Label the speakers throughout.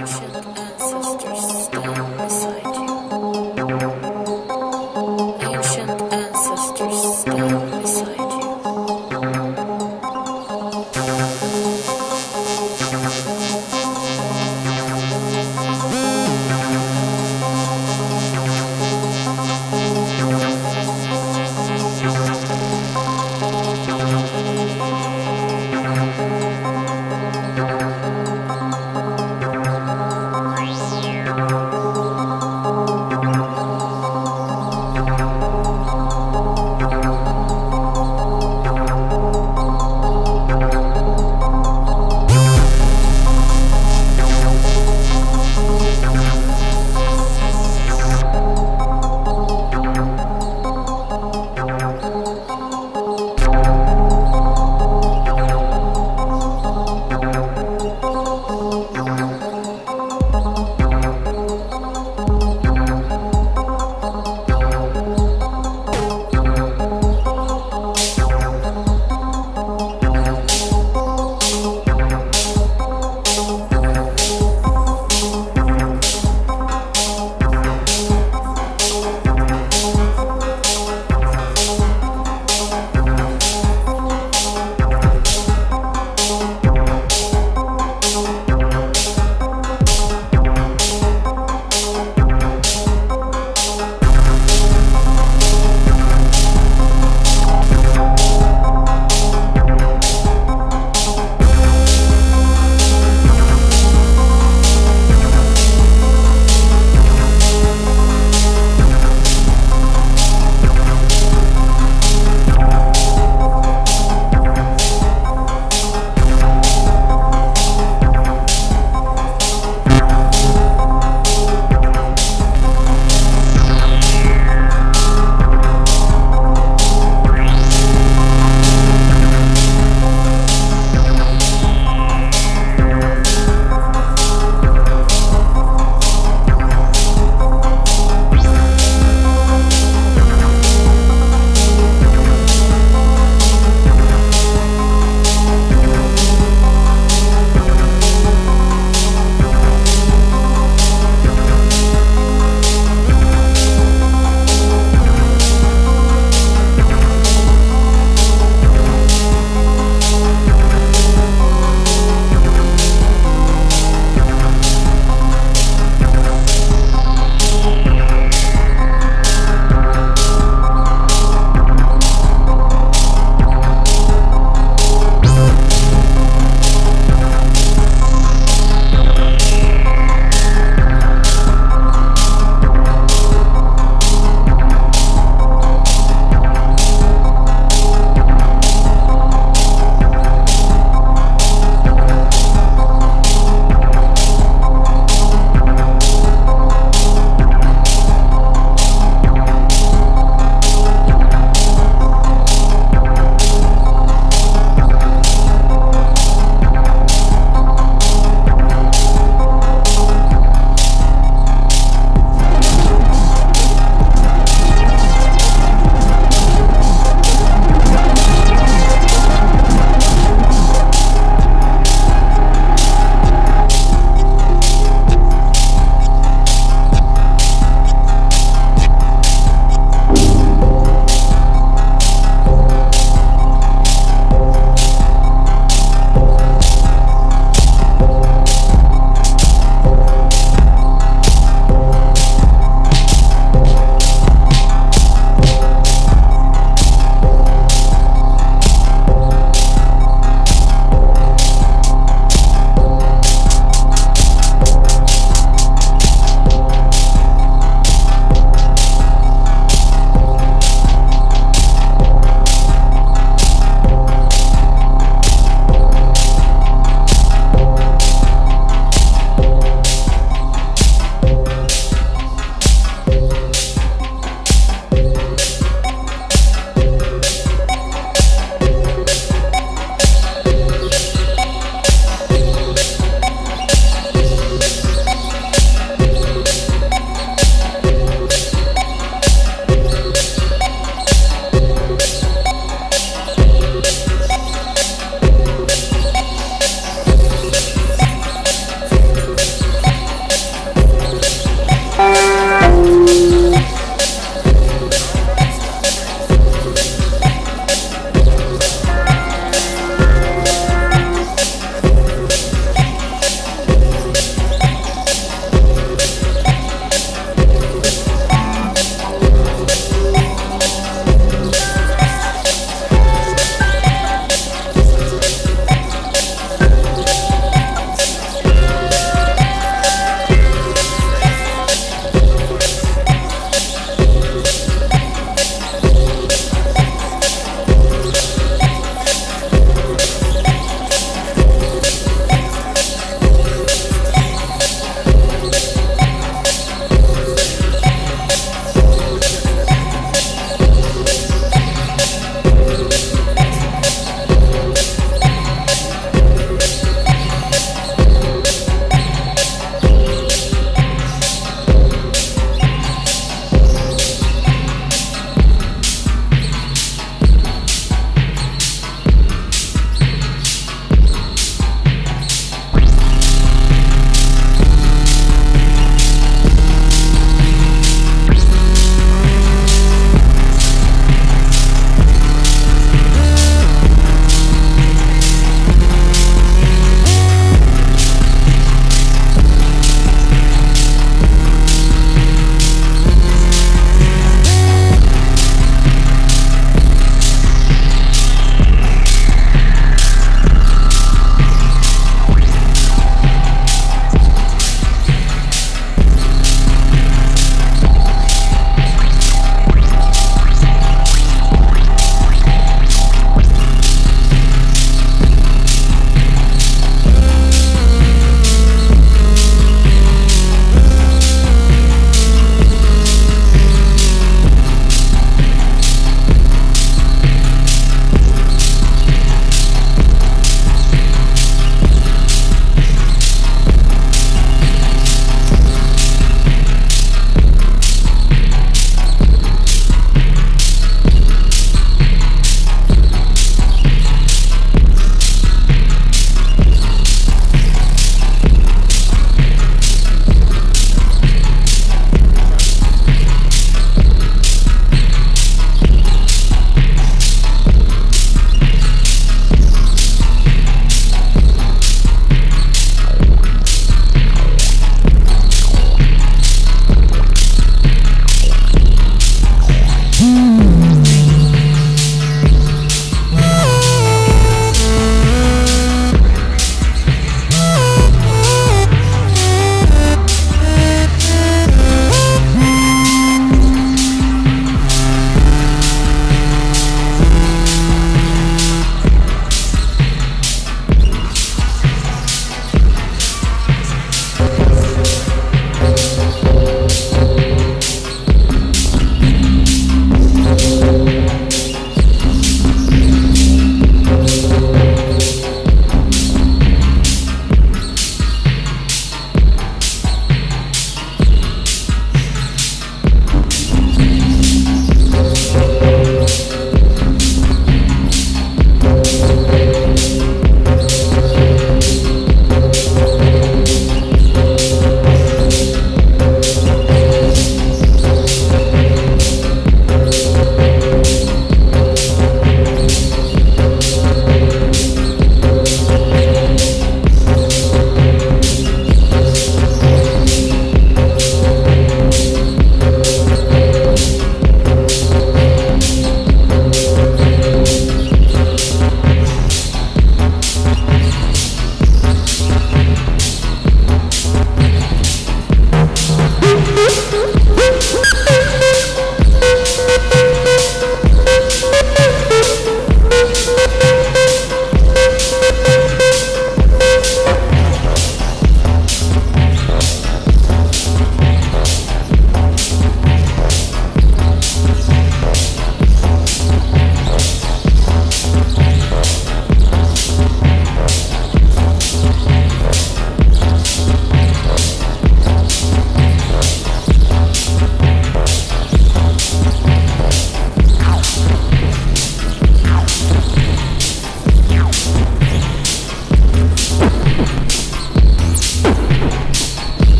Speaker 1: Ancient ancestors' style.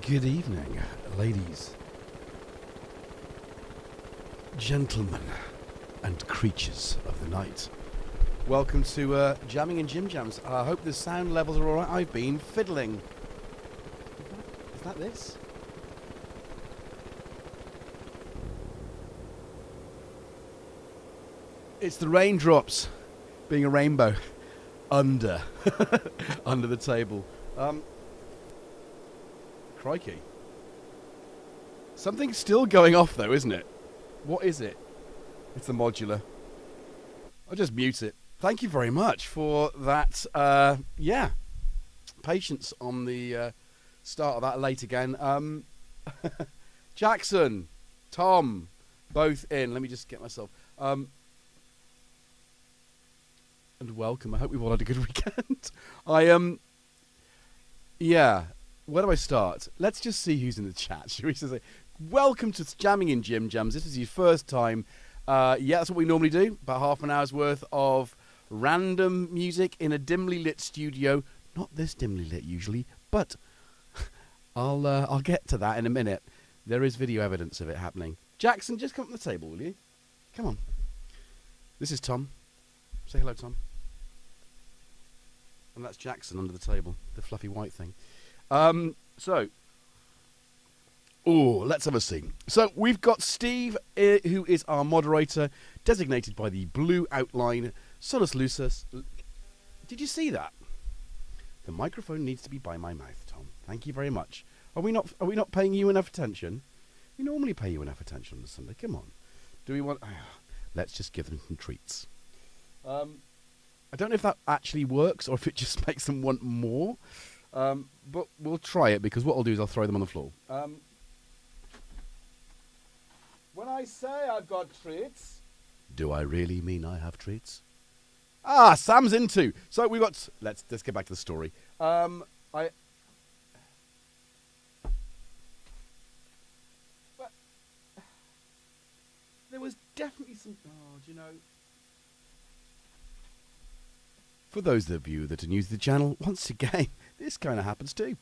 Speaker 1: Good evening, ladies, gentlemen, and creatures of the night. Welcome to Jamming and Jimjams. I hope the sound levels are alright. I've been fiddling. Is that this? It's the raindrops being a rainbow under under the table. Crikey. Something's still going off though, isn't it? What is it? It's the modular. I'll just mute it. Thank you very much for that, yeah, patience on the start of that late again. Jackson, Tom, both in. Let me just get myself... and welcome. I hope we've all had a good weekend. Yeah... Where do I start? Let's just see who's in the chat. Shall we just say, welcome to Jamming in Jimjams. This is your first time. Yeah, that's what we normally do. About half an hour's worth of random music in a dimly lit studio. Not this dimly lit usually, but I'll get to that in a minute. There is video evidence of it happening. Jackson, just come up to the table, will you? Come on. This is Tom. Say hello, Tom. And that's Jackson under the table, the fluffy white thing. Let's have a see. So we've got Steve, who is our moderator, designated by the blue outline, solus lucis. Did you see that? The microphone needs to be by my mouth, Tom. Thank you very much. Are we not paying you enough attention? We normally pay you enough attention on a Sunday. Come on. Do we want... let's just give them some treats. I don't know if that actually works or if it just makes them want more. But we'll try it, because what I'll do is I'll throw them on the floor. When I say I've got treats, do I really mean I have treats? Ah, Sam's in too. So we've got... Let's get back to the story. But there was definitely some... Oh, do you know... For those of you that are new to the channel, once again, this kind of happens too.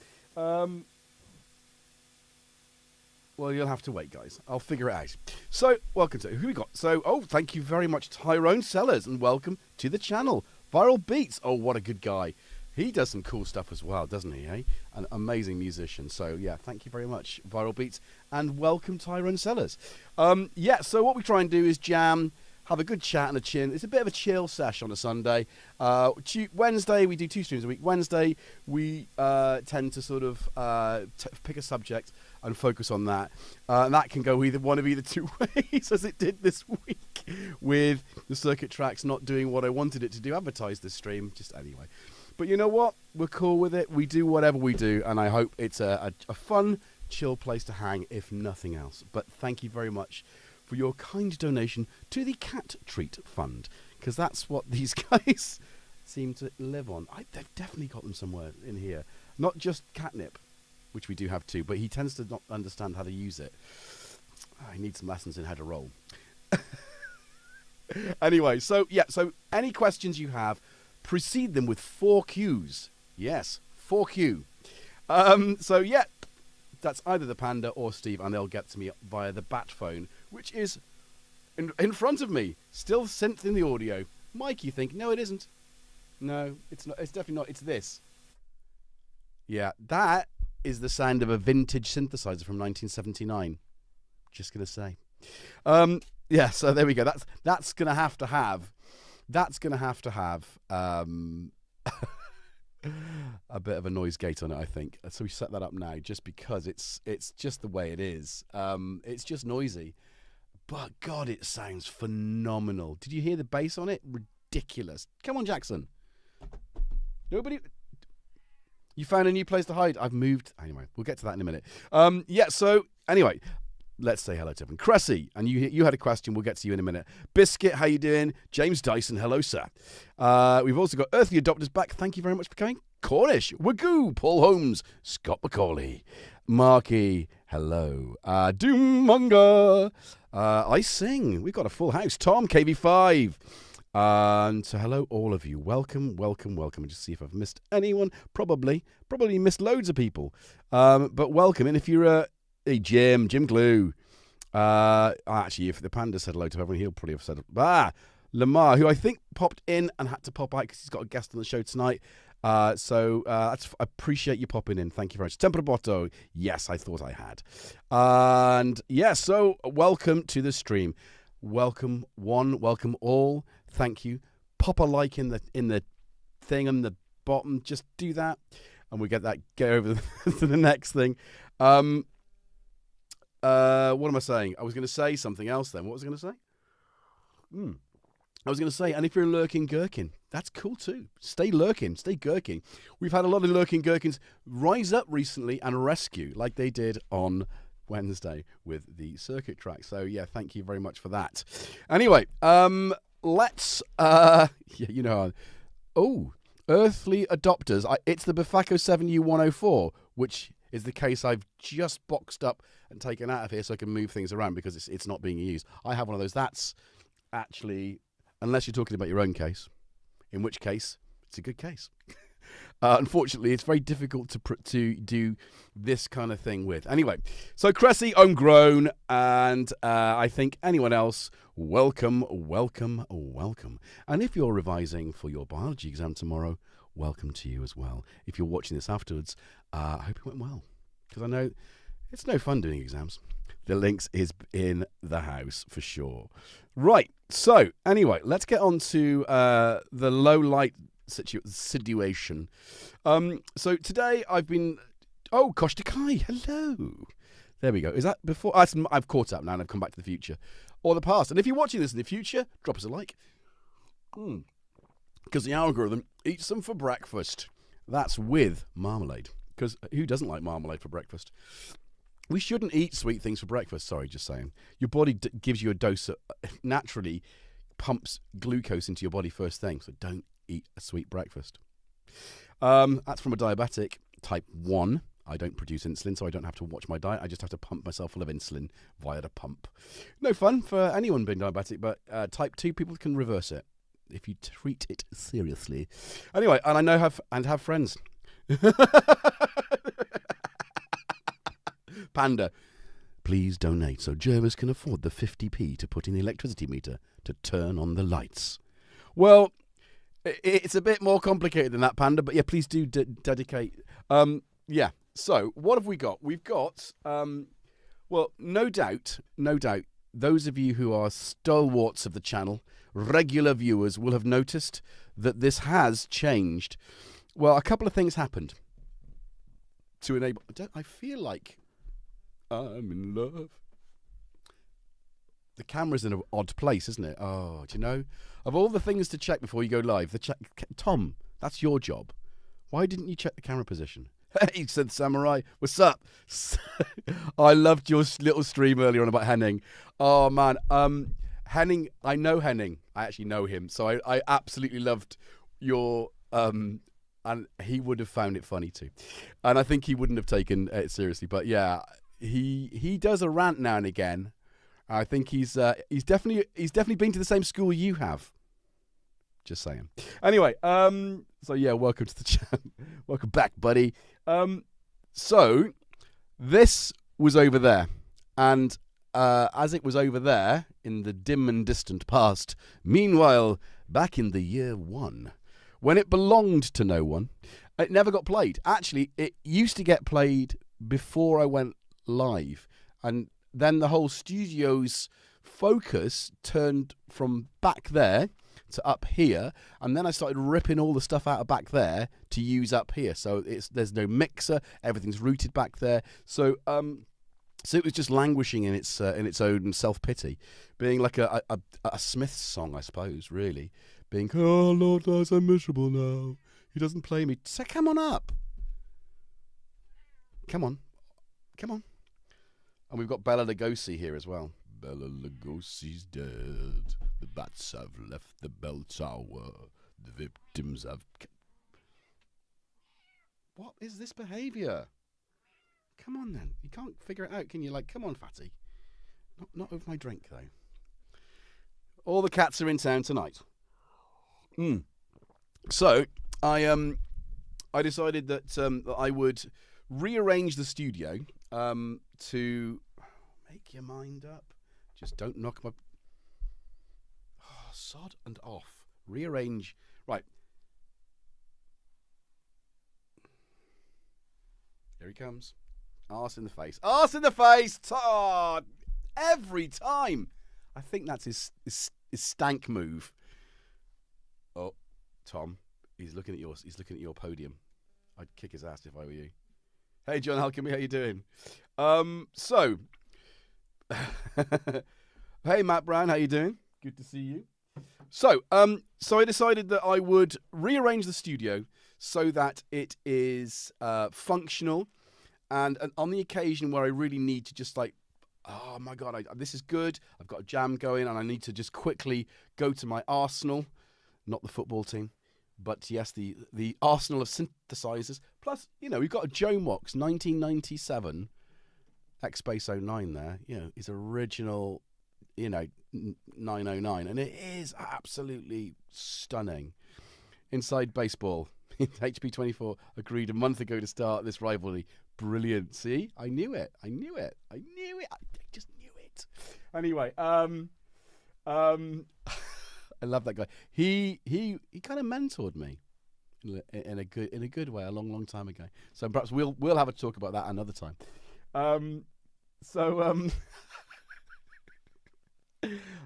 Speaker 1: Well, you'll have to wait, guys. I'll figure it out. So, welcome to... Who we got? So, thank you very much, Tyrone Sellers, and welcome to the channel. Viral Beats. Oh, what a good guy. He does some cool stuff as well, doesn't he, eh? An amazing musician. So, yeah, thank you very much, Viral Beats, and welcome, Tyrone Sellers. So what we try and do is jam, have a good chat and a chin. It's a bit of a chill sesh on a Sunday. Wednesday, we do 2 streams a week. Wednesday, we tend to sort of pick a subject and focus on that. And that can go one of either 2 ways, as it did this week, with the circuit tracks not doing what I wanted it to do, advertise this stream, just anyway. But you know what? We're cool with it. We do whatever we do, and I hope it's a fun, chill place to hang, if nothing else. But thank you very much for your kind donation to the Cat Treat Fund, because that's what these guys seem to live on. They've definitely got them somewhere in here. Not just catnip, which we do have too, but he tends to not understand how to use it. I need some lessons in how to roll. Anyway, so any questions you have, precede them with 4 Qs. Yes, 4 Q. That's either the Panda or Steve, and they'll get to me via the bat phone, which is in front of me. Still synth in the audio. Mike, you think? No, it isn't. No, it's not. It's definitely not. It's this. Yeah, that is the sound of a vintage synthesizer from 1979. Just gonna say. So there we go. That's gonna have to have. That's gonna have to have a bit of a noise gate on it, I think. So we set that up now, just because it's just the way it is. It's just noisy, but God, it sounds phenomenal. Did you hear the bass on it? Ridiculous. Come on, Jackson. Nobody. You found a new place to hide. I've moved. Anyway, we'll get to that in a minute. So anyway, let's say hello to everyone. Cressy, and you had a question. We'll get to you in a minute. Biscuit, how you doing? James Dyson, hello, sir. We've also got Earthly Adopters back. Thank you very much for coming. Cornish, Wagoo, Paul Holmes, Scott McCauley, Marky, hello. Doommonger, I Sing. We've got a full house. Tom, KV5. So hello, all of you. Welcome, welcome, welcome. And just see if I've missed anyone. Probably missed loads of people. But welcome. And if you're hey, Jim Glue. Actually, if the Panda said hello to everyone, he'll probably have said, Lamar, who I think popped in and had to pop out because he's got a guest on the show tonight. I appreciate you popping in. Thank you very much. Temperoboto, yes, I thought I had. And so welcome to the stream. Welcome one, welcome all. Thank you. Pop a like in the thing on the bottom. Just do that, and we get over to the next thing. What am I saying? I was going to say something else then. What was I going to say? I was going to say, and if you're a lurking gherkin, that's cool too. Stay lurking, stay gherking. We've had a lot of lurking gherkins rise up recently and rescue, like they did on Wednesday with the circuit track. So yeah, thank you very much for that. Anyway, let's Earthly Adopters. It's the Bifaco 7U104, which is the case I've just boxed up and taken out of here so I can move things around because it's not being used. I have one of those. That's actually, unless you're talking about your own case, in which case it's a good case. Unfortunately, it's very difficult to do this kind of thing with. Anyway, so Cressy, homegrown, and I think anyone else, welcome, welcome, welcome. And if you're revising for your biology exam tomorrow, welcome to you as well. If you're watching this afterwards, I hope it went well, because I know it's no fun doing exams. The links is in the house for sure. Right, so anyway, let's get on to the low light situation. So today I've been... Oh, Kosh Takai, hello. There we go. Is that before? I've caught up now and I've come back to the future. Or the past. And if you're watching this in the future, drop us a like. Because the algorithm eats them for breakfast. That's with marmalade. Because who doesn't like marmalade for breakfast? We shouldn't eat sweet things for breakfast. Sorry, just saying. Your body gives you a dose of... naturally pumps glucose into your body first thing. So don't eat a sweet breakfast. That's from a diabetic, type 1. I don't produce insulin, so I don't have to watch my diet. I just have to pump myself full of insulin via the pump. No fun for anyone being diabetic, but type 2 people can reverse it if you treat it seriously. Anyway, and I know have friends. Panda, please donate so Jervis can afford the 50p to put in the electricity meter to turn on the lights. Well, it's a bit more complicated than that, Panda, but yeah, please do dedicate. Yeah, so what have we got? We've got, well, no doubt, those of you who are stalwarts of the channel, regular viewers, will have noticed that this has changed. Well, a couple of things happened to enable... I feel like I'm in love. The camera's in an odd place, isn't it? Oh, do you know? Of all the things to check before you go live, Tom, that's your job. Why didn't you check the camera position? Hey, said Samurai. What's up? I loved your little stream earlier on about Henning. Oh, man. Henning, I know Henning. I actually know him. So I absolutely loved your... and he would have found it funny too. And I think he wouldn't have taken it seriously. But yeah, he does a rant now and again. I think he's definitely been to the same school you have. Just saying. Anyway, so yeah, welcome to the channel. Welcome back, buddy. So this was over there, and as it was over there in the dim and distant past, meanwhile, back in the year 1, when it belonged to no one, it never got played. Actually, it used to get played before I went live, and then the whole studio's focus turned from back there to up here, and then I started ripping all the stuff out of back there to use up here. So there's no mixer, everything's routed back there. So so it was just languishing in its own self-pity, being like a Smiths song, I suppose, really. Being, oh Lord, guys, I'm miserable now. He doesn't play me. So come on up. Come on. And we've got Bela Lugosi here as well. Bela Lugosi's dead. The bats have left the bell tower. The victims have... What is this behaviour? Come on then. You can't figure it out, can you? Like, come on, fatty. Not over my drink, though. All the cats are in town tonight. So, I decided that I would rearrange the studio to... Make your mind up. Just don't knock my... Oh, sod and off. Rearrange. Right. Here he comes. Arse in the face. Arse in the face! Oh, every time. I think that's his stank move. Oh, Tom. He's looking at your podium. I'd kick his ass if I were you. Hey, John Halkamy, how you doing? So... Hey, Matt Brown, how you doing? Good to see you. So I decided that I would rearrange the studio so that it is functional, and on the occasion where I really need to just like, oh my God, this is good. I've got a jam going, and I need to just quickly go to my arsenal, not the football team, but yes, the arsenal of synthesizers. Plus, you know, we've got a Jomox 1997. X-Base 09 there, you know, is original, you know, 909, and it is absolutely stunning. Inside baseball. HP24 agreed a month ago to start this rivalry. Brilliant. See? I knew it. I knew it. I knew it. I just knew it. Anyway, I love that guy. He kind of mentored me in a good way a long time ago. So perhaps we'll have a talk about that another time.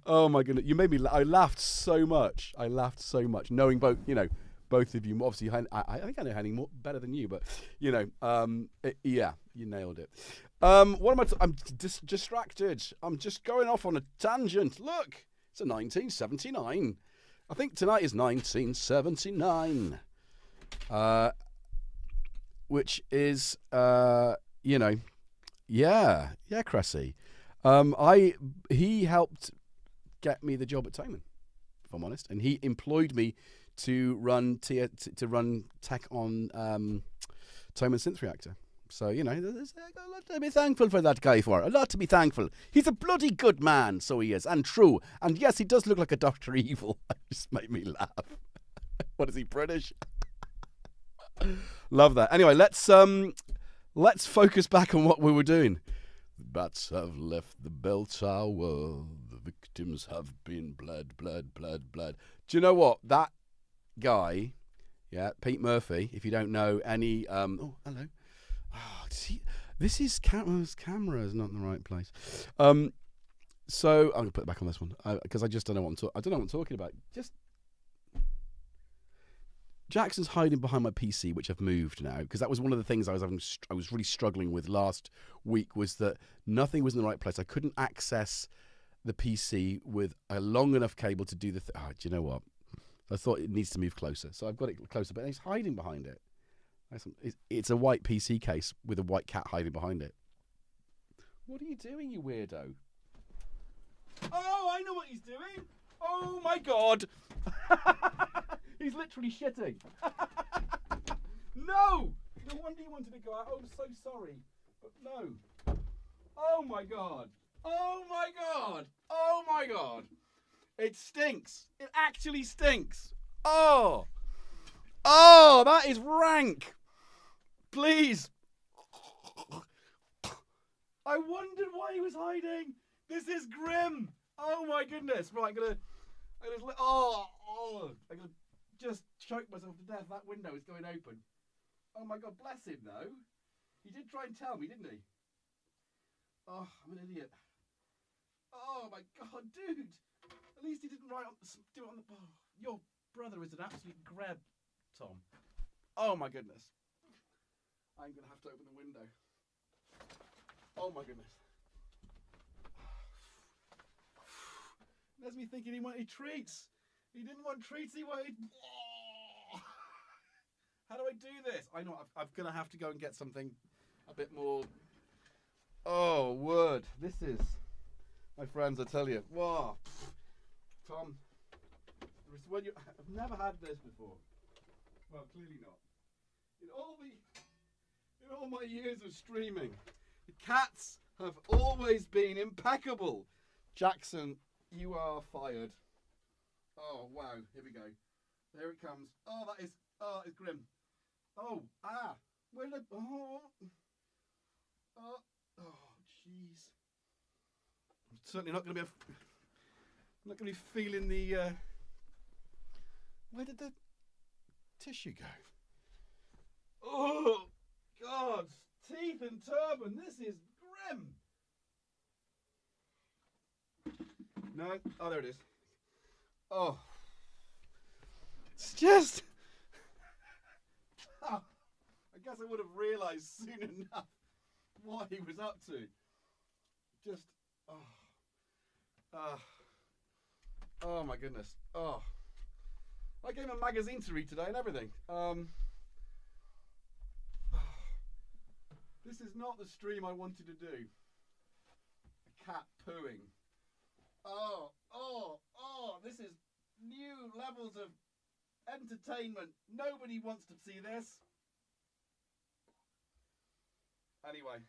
Speaker 1: Oh my goodness, you made me. I laughed so much. Knowing both of you. Obviously, I think I know Henning more better than you, but yeah, you nailed it. What am I? I'm distracted. I'm just going off on a tangent. Look, it's a 1979. I think tonight is 1979, which is yeah, Cressy. He helped get me the job at Thomann, if I'm honest, and he employed me to run tech on Thomann Synth Reactor. So there's a lot to be thankful for that guy for. A lot to be thankful. He's a bloody good man, so he is, and true. And yes, he does look like a Dr. Evil. It just made me laugh. What is he, British? Love that. Anyway, let's focus back on what we were doing. The bats have left the bell tower. The victims have been bled. Do you know what? That guy, Pete Murphy, if you don't know any... oh, hello. Oh, see, this is camera is not in the right place. So I'm gonna put it back on this one because I just don't know what I'm talking about. Just Jackson's hiding behind my PC, which I've moved now, because that was one of the things I was really struggling with last week, was that nothing was in the right place. I couldn't access the PC with a long enough cable to do the do you know what? I thought it needs to move closer, so I've got it closer, but he's hiding behind it. It's a white PC case with a white cat hiding behind it. What are you doing, you weirdo? Oh, I know what he's doing. Oh my God. He's literally shitting. No! No wonder you wanted to go out. Oh, I'm so sorry. But no. Oh my God. Oh my God. Oh my God. It stinks. It actually stinks. Oh. Oh, that is rank. Please. I wondered why he was hiding. This is grim. Oh my goodness. Right, I'm gonna just choke myself to death. That window is going open. Oh my God, bless him though. He did try and tell me, didn't he? Oh, I'm an idiot. Oh my God, dude. At least he didn't do it on the... Oh, your brother is an absolute grab, Tom. Oh my goodness. I'm going to have to open the window. Oh my goodness. There's me thinking he wanted treats. He didn't want treats, he wanted... Oh. How do I do this? I know, I'm going to have to go and get something a bit more... Oh, word. This is... My friends, I tell you. Wow. Tom, I've never had this before. Well, clearly not. In all my years of streaming, the cats have always been impeccable. Jackson, you are fired. Oh, wow. Here we go. There it comes. Oh, it's grim. Oh, where did I... Oh, jeez. I'm certainly not going to be I'm not going to be feeling the... Where did the tissue go? Oh, God. Teeth and turban. This is grim. No. Oh, there it is. Oh. It's just... Oh, I guess I would have realised soon enough what he was up to. Just... Oh my goodness. Oh. I gave him a magazine to read today and everything. This is not the stream I wanted to do. A cat pooing. Oh, this is new levels of entertainment. Nobody wants to see this. Anyway.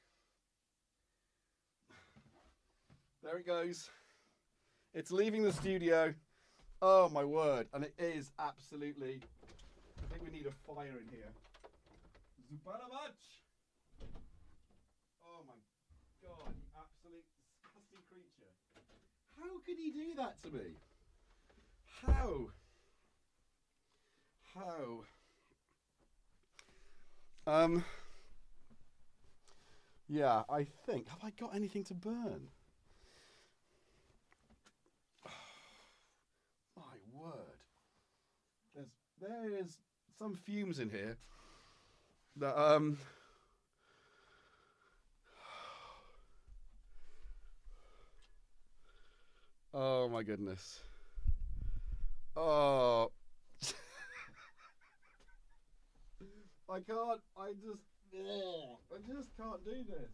Speaker 1: There it goes. It's leaving the studio. Oh my word. And it is absolutely... I think we need a fire in here. Zubanovich! Oh my god, you absolute disgusting creature. How could he do that to me? How? Yeah, I think. Have I got anything to burn? My word. There is some fumes in here that oh my goodness. Oh. I just can't do this.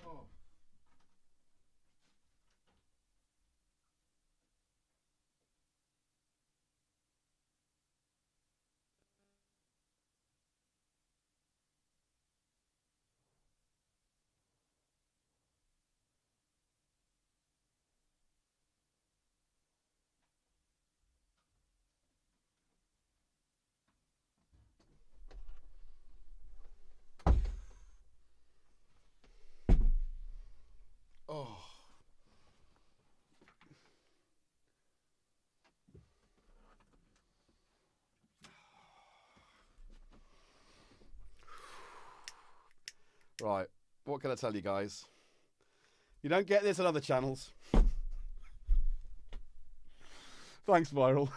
Speaker 1: Oh. Oh. Right, what can I tell you guys? You don't get this on other channels. Thanks, Viral.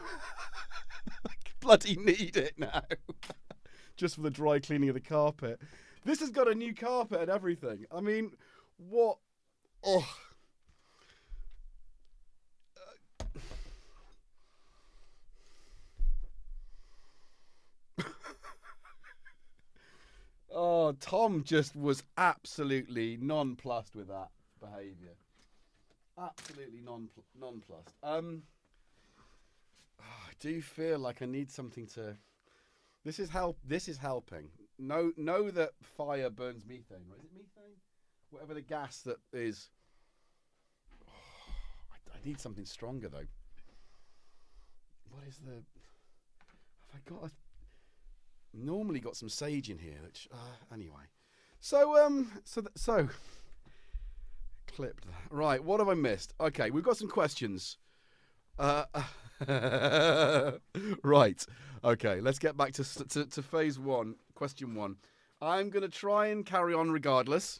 Speaker 1: I bloody need it now. Just for the dry cleaning of the carpet. This has got a new carpet and everything. I mean, what? Oh. Oh, Tom just was absolutely nonplussed with that behaviour. Absolutely nonplussed. I do feel like I need something to. This is helping. Know that fire burns methane. Right? Is it methane? Whatever the gas that is. Oh, I need something stronger though. What is the? Have I got a? Normally got some sage in here, which anyway. So clipped that. Right, what have I missed? Okay, we've got some questions. Right. Okay, let's get back to phase one. Question one. I'm gonna try and carry on regardless.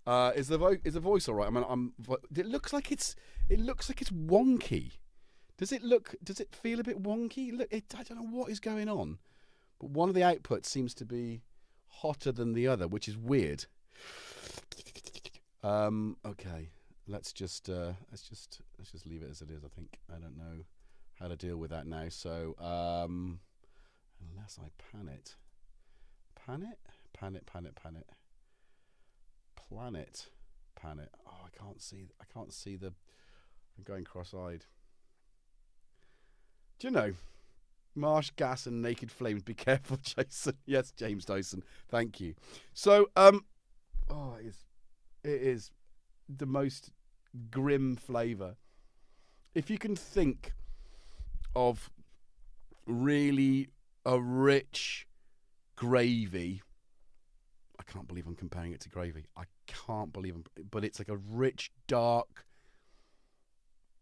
Speaker 1: Is the voice all right? I mean, it looks like it's wonky. Does it feel a bit wonky? Look, I don't know what is going on, but one of the outputs seems to be hotter than the other, which is weird. Okay, let's just leave it as it is. I think I don't know how to deal with that now. So unless I pan it, planet. Oh, I can't see the. I'm going cross-eyed. Do you know, marsh gas and naked flames? Be careful, Jason. Yes, James Dyson. Thank you. So, oh, it is the most grim flavour. If you can think of really a rich gravy, I can't believe I'm comparing it to gravy. I can't believe but it's like a rich, dark.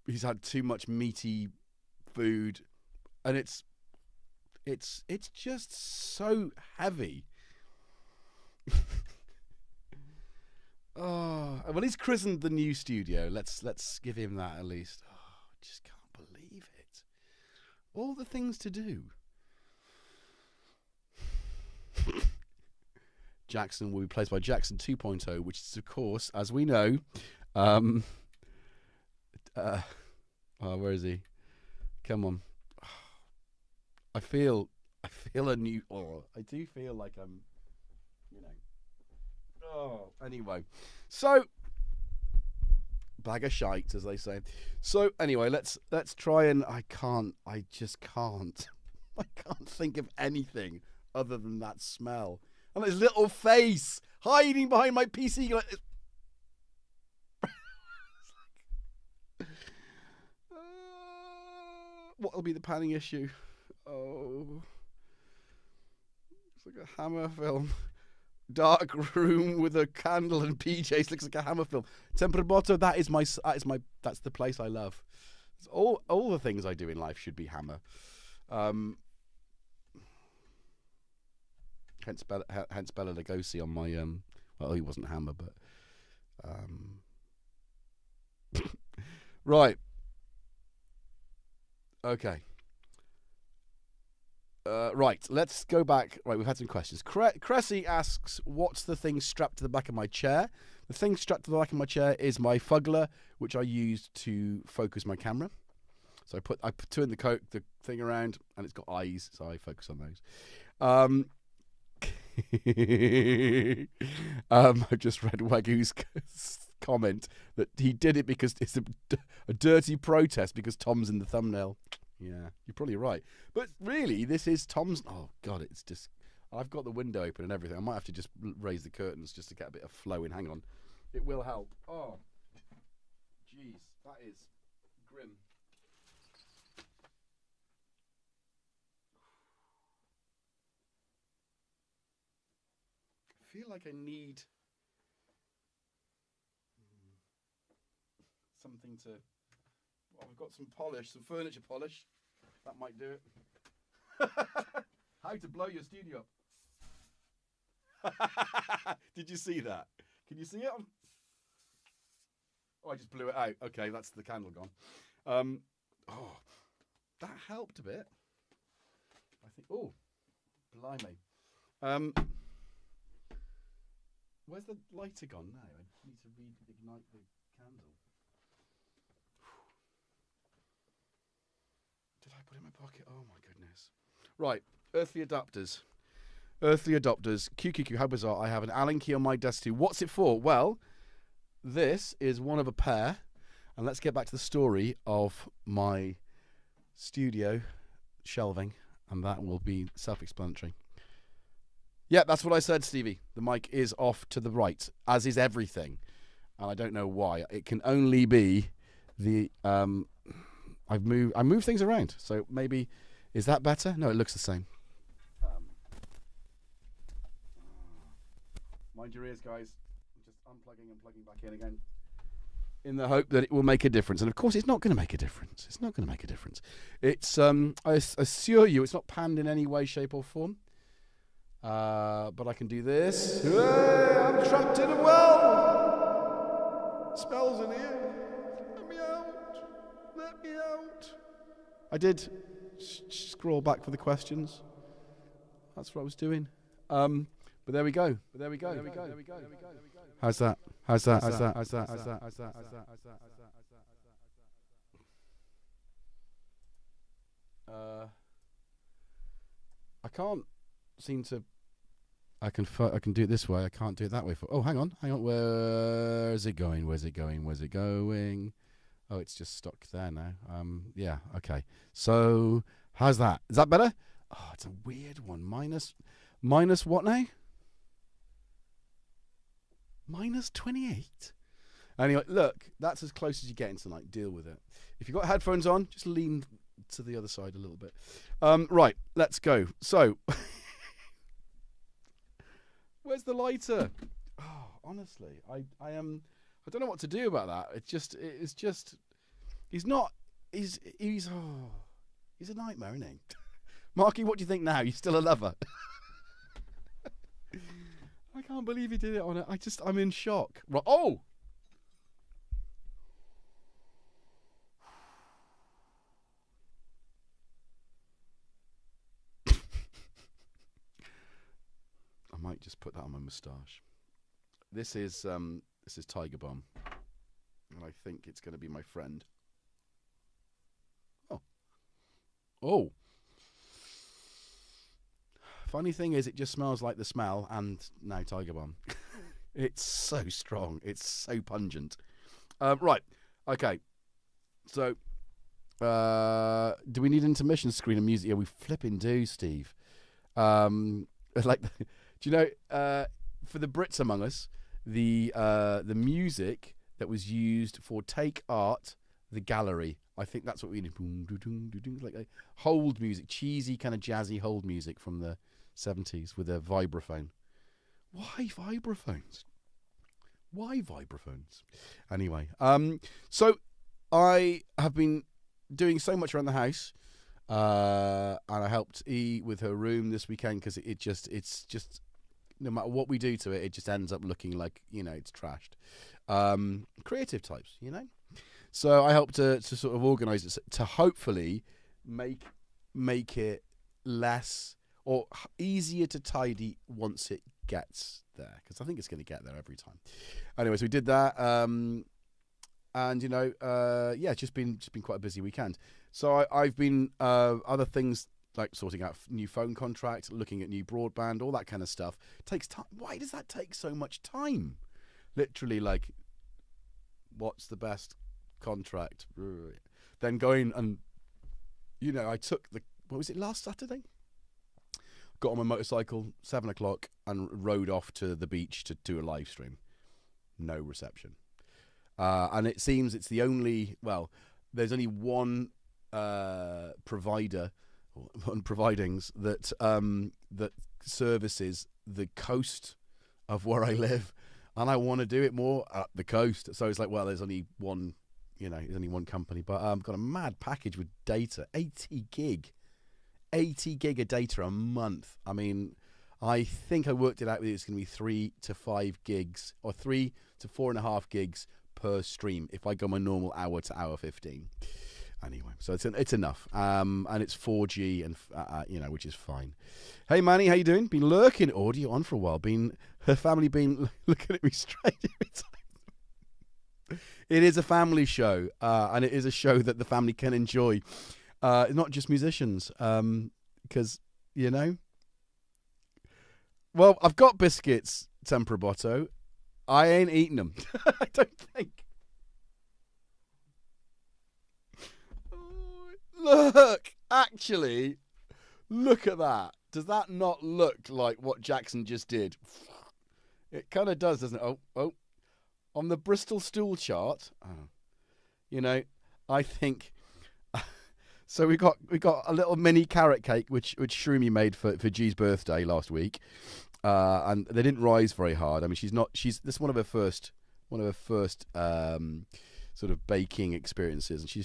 Speaker 1: He's had too much meaty food, and it's just so heavy. Oh, well, he's christened the new studio. Let's give him that at least. Oh, I just can't believe it. All the things to do. Jackson will be replaced by Jackson 2.0, which is, of course, as we know, oh, where is he? Come on. I feel a new. Oh, I do feel like I'm, Oh, anyway. So, bag of shite, as they say. So, anyway, let's try and. I just can't. I can't think of anything other than that smell. And his little face hiding behind my PC. Like, What'll be the panning issue? Oh, it's like a Hammer film. Dark room with a candle and PJs looks like a Hammer film. Temperboto, that's the place I love. It's all the things I do in life should be Hammer. Hence Bela Lugosi on my well, he wasn't Hammer, but right. Okay. Right, let's go back. Right, we've had some questions. Cressy asks, what's the thing strapped to the back of my chair? The thing strapped to the back of my chair is my Fuggler, which I use to focus my camera. So I turn the thing around, and it's got eyes, so I focus on those. I've just read Wagyu's comment that he did it because it's a dirty protest because Tom's in the thumbnail. Yeah, you're probably right. But really, this is Tom's... Oh, God, it's just... I've got the window open and everything. I might have to just raise the curtains just to get a bit of flow in. Hang on. It will help. Oh, jeez, that is grim. I feel like I need something to... Well, I've got some polish, some furniture polish. That might do it. How to blow your studio up. Did you see that? Can you see it? Oh, I just blew it out. Okay, that's the candle gone. Oh, that helped a bit. I think. Oh, blimey. Where's the lighter gone now? I need to reignite the candle. Did I put it in my pocket? Oh my goodness. Right, earthly adapters. Earthly adapters. QQQ, how bizarre. I have an Allen key on my desk too. What's it for? Well, this is one of a pair. And let's get back to the story of my studio shelving. And that will be self-explanatory. Yeah, that's what I said, Stevie. The mic is off to the right, as is everything. And I don't know why. It can only be the... I moved things around, so maybe, is that better? No, it looks the same. Mind your ears, guys. I'm just unplugging and plugging back in again, in the hope that it will make a difference. And of course, it's not going to make a difference. It's not going to make a difference. It's, I assure you, it's not panned in any way, shape, or form. But I can do this. Hey, I'm trapped in a well. Smells in here. Let me out. Let me out. I did scroll back for the questions. That's what I was doing. But there we go. How's that? I can't seem to. I can do it this way. I can't do it that way. Oh, hang on. Where is it going? Where's it going? Oh, it's just stuck there now. Yeah, okay. So, how's that? Is that better? Oh, it's a weird one. Minus what now? Minus 28. Anyway, look, that's as close as you're getting tonight. Deal with it. If you've got headphones on, just lean to the other side a little bit. Right, let's go. So, where's the lighter? Oh, honestly, I don't know what to do about that. It's just he's a nightmare, isn't he? Marky, what do you think now? You're still a lover? I can't believe he did it on it. I'm in shock. Right. Oh! I might just put that on my moustache. This is Tiger Bomb. And I think it's going to be my friend. Oh. Funny thing is, it just smells like the smell and now Tiger Bomb. It's so strong. It's so pungent. Right. Okay. So, do we need intermission screen and music? Yeah, we flipping do, Steve. Do you know, for the Brits among us, the music that was used for Take Art, the gallery. I think that's what we need. Like hold music, cheesy kind of jazzy hold music from the 70s with a vibraphone. Why vibraphones? Why vibraphones? Anyway, so I have been doing so much around the house, and I helped E with her room this weekend because it's just no matter what we do to it, it just ends up looking like, you know, it's trashed. Creative types, you know. So I helped to sort of organise it to hopefully make it less or easier to tidy once it gets there, because I think it's going to get there every time. Anyway, so we did that, and you know, yeah, it's just been quite a busy weekend. So I've been other things like sorting out new phone contracts, looking at new broadband, all that kind of stuff. It takes time. Why does that take so much time? Literally, like, what's the best contract? Then going and, you know, I took what was it, last Saturday? Got on my motorcycle, 7 o'clock, and rode off to the beach to do a live stream. No reception. And it seems it's the only, well, there's only one provider, one providings that that services the coast of where I live, and I want to do it more at the coast. So it's like, well, there's only one, you know, there's only one company, but I've got a mad package with data, 80 gig of data a month. I mean, I think I worked it out with it's going to be 3 to 5 gigs or 3 to 4.5 gigs per stream if I go my normal hour to hour 15. Anyway, so it's enough, and it's 4G, and you know, which is fine. Hey Manny, how you doing? Been lurking audio on for a while. Her family been looking at me straight every time. It is a family show, and it is a show that the family can enjoy. Not just musicians, because, you know. Well, I've got biscuits, Tempura Botto. I ain't eating them. I don't think. Look, actually, look at that. Does that not look like what Jackson just did? It kind of does, doesn't it? Oh. On the Bristol stool chart, you know, I think... So we got a little mini carrot cake which Shroomy made for G's birthday last week, and they didn't rise very hard. I mean, this is one of her first sort of baking experiences, and she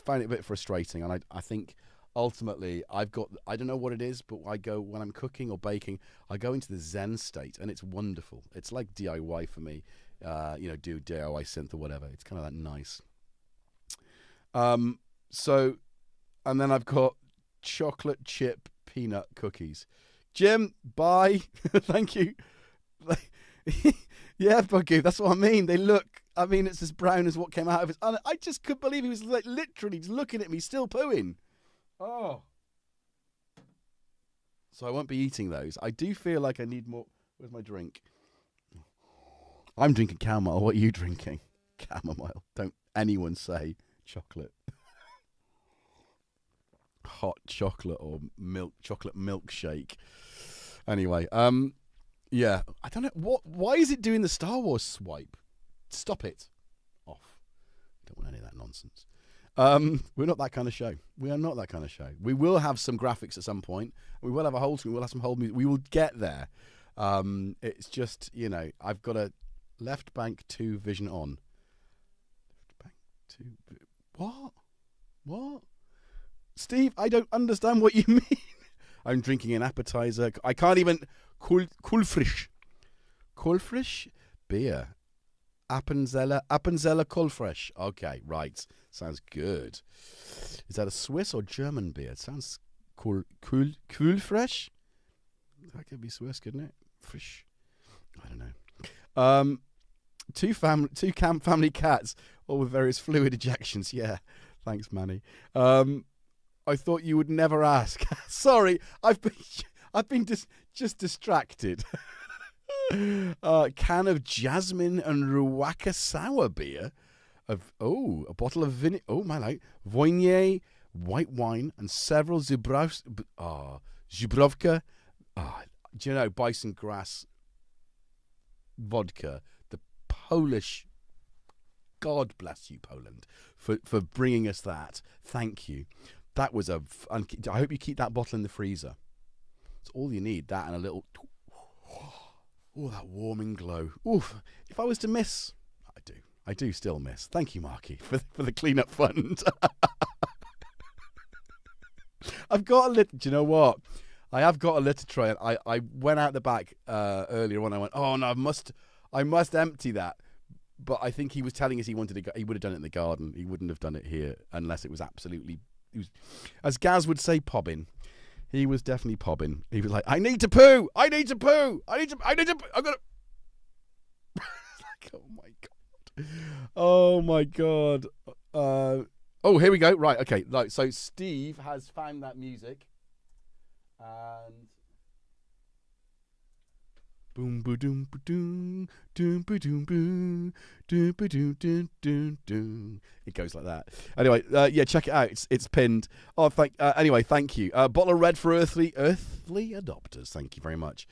Speaker 1: found it a bit frustrating. And I think ultimately I don't know what it is, but when I'm cooking or baking, I go into the Zen state, and it's wonderful. It's like DIY for me, you know, do DIY synth or whatever. It's kind of that nice. So. And then I've got chocolate chip peanut cookies. Jim, bye. Thank you. Yeah, Buggy, that's what I mean. They look, I mean, it's as brown as what came out of it. And I just couldn't believe he was like literally looking at me, still pooing. Oh. So I won't be eating those. I do feel like I need more. Where's my drink? I'm drinking chamomile. What are you drinking? Chamomile. Don't anyone say chocolate. Hot chocolate or chocolate milkshake. Anyway, yeah, I don't know why is it doing the Star Wars swipe? Stop it. Off. Don't want any of that nonsense. We're not that kind of show. We are not that kind of show. We will have some graphics at some point. We will have a whole screen. We'll have some whole music. We will get there. It's just, you know, I've got a left bank 2 vision on. Left bank 2. What? Steve, I don't understand what you mean. I'm drinking an appetizer. I can't even... Kulfrisch beer. Appenzeller Kulfrisch. Okay, right. Sounds good. Is that a Swiss or German beer? It sounds Kulfrisch. That could be Swiss, couldn't it? Frisch. I don't know. Two family cats, all with various fluid ejections. Yeah. Thanks, Manny. I thought you would never ask. Sorry, I've been just distracted. Can of jasmine and Ruaka sour beer. A bottle of Voinier white wine and several Zubrovka. Do you know bison grass vodka? The Polish God bless you, Poland, for bringing us that. Thank you. That was I hope you keep that bottle in the freezer. It's all you need. That and a little. Oh, that warming glow. Oof. If I was to miss, I do still miss. Thank you, Marky, for the cleanup fund. I've got a little. Do you know what? I have got a little tray. I went out the back earlier on. I went, oh no, I must empty that. But I think he was telling us he wanted to. He would have done it in the garden. He wouldn't have done it here unless it was absolutely. As Gaz would say, pobbing. He was definitely pobbing. He was like, I need to poo. I need to poo. I need to. Poo. I'm gonna. Like, oh my god. Oh my god. Oh, here we go. Right. Okay. Right. So Steve has found that music. And boom ba doom ba doom doom ba doom boom doom ba doom doom doom doom. It goes like that. Anyway, yeah, check it out. It's pinned. Oh, anyway, thank you. Bottle of red for earthly adopters. Thank you very much.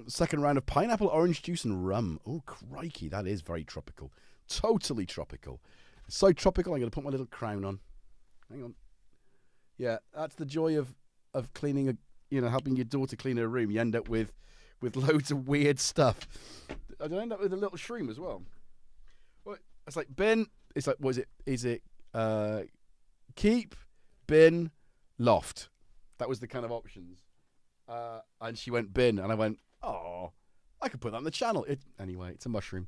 Speaker 1: Second round of pineapple, orange juice, and rum. Oh, crikey, that is very tropical. Totally tropical. So tropical. I'm going to put my little crown on. Hang on. Yeah, that's the joy of cleaning helping your daughter clean her room. You end up with loads of weird stuff. I end up with a little shroom as well. Well, it's like bin. It's like, what is it? Is it keep, bin, loft? That was the kind of options. And she went bin, and I went, oh, I could put that on the channel. Anyway, it's a mushroom.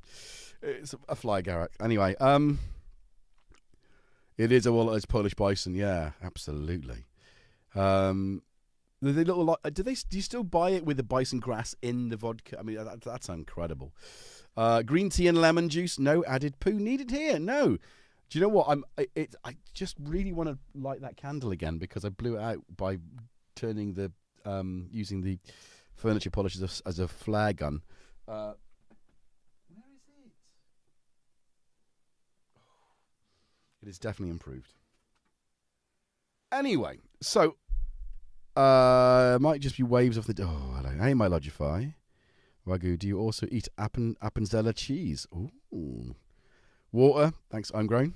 Speaker 1: It's a fly garret. Anyway, it is it's Polish bison. Yeah, absolutely. Do you still buy it with the bison grass in the vodka? I mean, that's incredible. Green tea and lemon juice. No added poo needed here. No. Do you know what? I just really want to light that candle again because I blew it out by turning the using the furniture polish as a flare gun. Where is it? It is definitely improved. Anyway, so might just be waves off the. Oh, hello. Hey, my Logify. Wagyu, do you also eat Appenzella cheese? Ooh. Water. Thanks, I'm grown.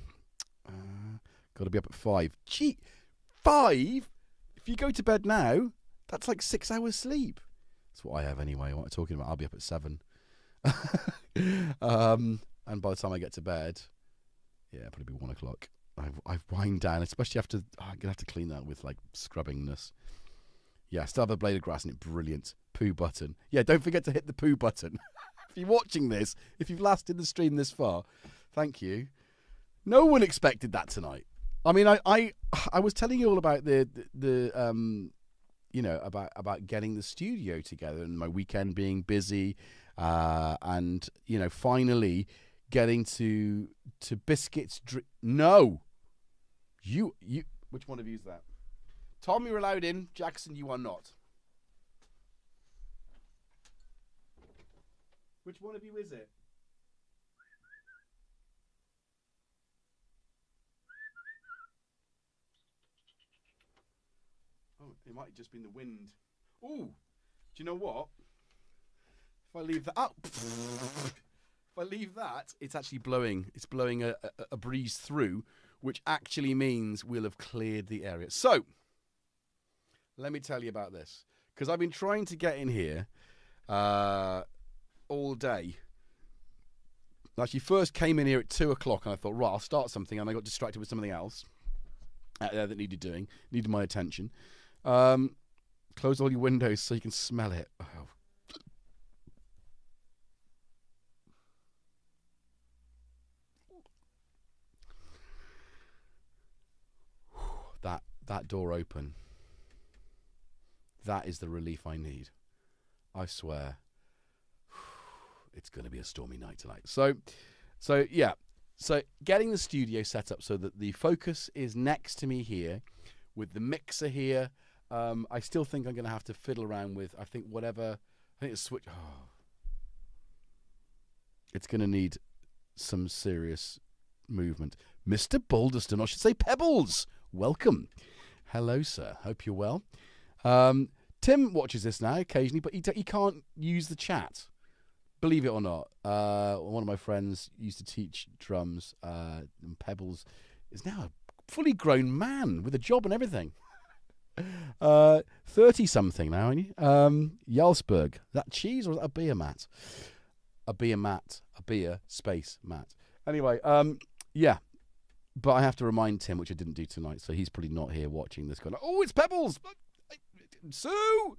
Speaker 1: Got to be up at 5. Gee, 5? If you go to bed now, that's like 6 hours sleep. That's what I have anyway. What I'm talking about, I'll be up at 7. And by the time I get to bed, yeah, probably 1 o'clock. I wind down, especially after. I'm going to have to clean that with like scrubbingness. Yeah, still have a blade of grass in it. Brilliant. Poo button. Yeah, don't forget to hit the poo button. If you're watching this, if you've lasted the stream this far, thank you. No one expected that tonight. I mean, I was telling you all about about getting the studio together and my weekend being busy, and finally getting to biscuits. No, you. Which one of you is that? Tom, you're allowed in. Jackson, you are not. Which one of you is it? Oh, it might have just been the wind. Ooh, do you know what? If I leave that up, if I leave that, it's actually blowing. It's blowing a breeze through, which actually means we'll have cleared the area. So, let me tell you about this, because I've been trying to get in here all day. Actually, first came in here at 2 o'clock, and I thought, right, I'll start something, and I got distracted with something else that needed doing, needed my attention. Close all your windows so you can smell it. Oh. That door open. That is the relief I need. I swear. It's going to be a stormy night tonight. So yeah. So getting the studio set up so that the focus is next to me here, with the mixer here. I still think I'm going to have to fiddle around with. I think the switch. Oh, it's going to need some serious movement. Mr. Balderston, I should say Pebbles. Welcome. Hello, sir. Hope you're well. Tim watches this now occasionally, but he can't use the chat believe it or not, one of my friends used to teach drums, and Pebbles is now a fully grown man with a job and everything. 30-something now, aren't you? Jarlsberg. Is that cheese or is that a beer mat? A beer mat. A beer space mat. Anyway, yeah. But I have to remind Tim, which I didn't do tonight, so he's probably not here watching this going, oh, it's Pebbles! Sue,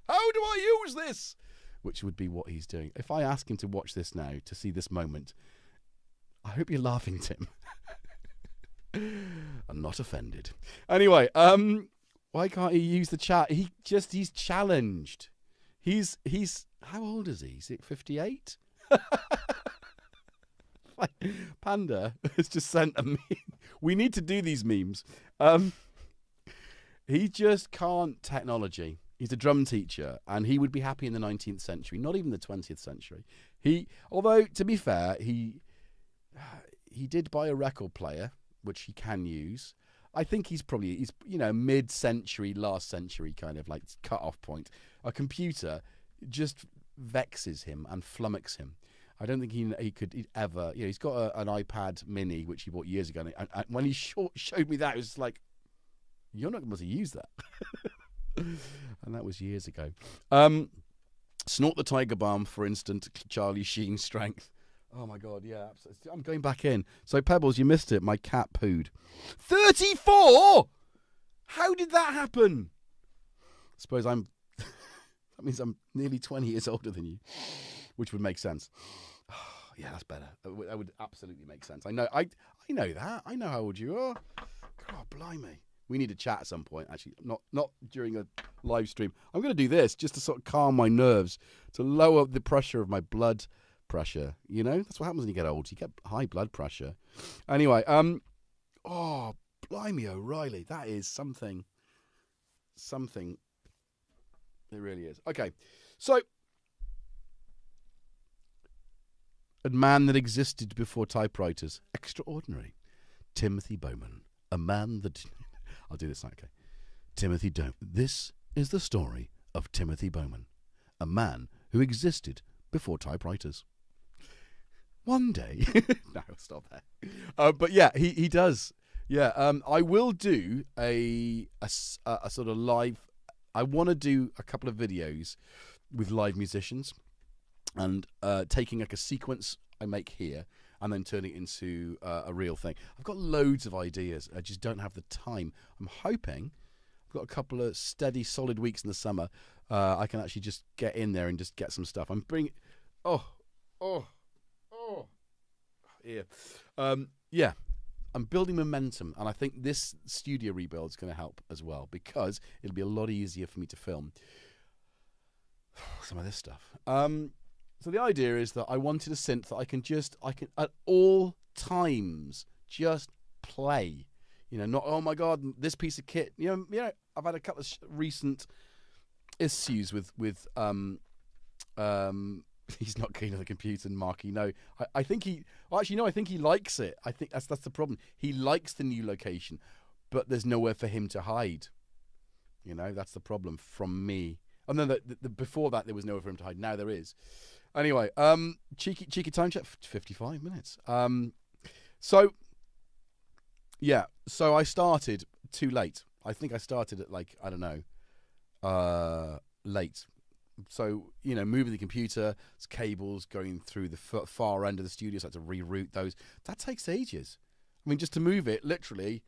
Speaker 1: how do I use this? Which would be what he's doing. If I ask him to watch this now, to see this moment, I hope you're laughing, Tim. I'm not offended. Anyway, why can't he use the chat? He's challenged. He's how old is he? Is he 58? Panda has just sent a meme. We need to do these memes. He just can't technology. He's a drum teacher, and he would be happy in the 19th century, not even the 20th century. Although to be fair, he did buy a record player, which he can use. I think he's mid-century, last century kind of like cut-off point. A computer just vexes him and flummoxes him. I don't think he could ever. He's got an iPad Mini which he bought years ago, and when he showed me that, it was like, you're not going to use that. And that was years ago. Snort the Tiger Balm, for instance, Charlie Sheen strength. Oh my God, yeah, absolutely. I'm going back in. So Pebbles, you missed it. My cat pooed. 34? How did that happen? I suppose that means I'm nearly 20 years older than you, which would make sense. Yeah, that's better. That would absolutely make sense. I know that. I know how old you are. God, blimey. We need to chat at some point, actually, not during a live stream. I'm going to do this just to sort of calm my nerves, to lower the pressure of my blood pressure. That's what happens when you get old. You get high blood pressure. Anyway, oh, blimey, O'Reilly. That is something. It really is. Okay, so a man that existed before typewriters. Extraordinary. Timothy Bowman. A man that... I'll do this, okay. This is the story of Timothy Bowman, a man who existed before typewriters. One day... No, stop there. But yeah, he does. Yeah, I will do a sort of live... I want to do a couple of videos with live musicians and taking like a sequence I make here and then turning it into a real thing. I've got loads of ideas. I just don't have the time. I'm hoping I've got a couple of steady, solid weeks in the summer. I can actually just get in there and just get some stuff. I'm bringing... Yeah. Yeah. I'm building momentum, and I think this studio rebuild is going to help as well, because it'll be a lot easier for me to film some of this stuff. So the idea is that I wanted a synth that I can at all times just play. Not, oh my God, this piece of kit. I've had a couple of recent issues with he's not keen on the computer, Marky. No, I think he... Well, actually, no, I think he likes it. I think that's the problem. He likes the new location, but there's nowhere for him to hide. That's the problem from me. And then before that, there was nowhere for him to hide. Now there is. Anyway, cheeky time check, 55 minutes. So I started too late. I think I started at late. So, moving the computer, it's cables going through the far end of the studio, so I had to reroute those. That takes ages. I mean, just to move it, literally,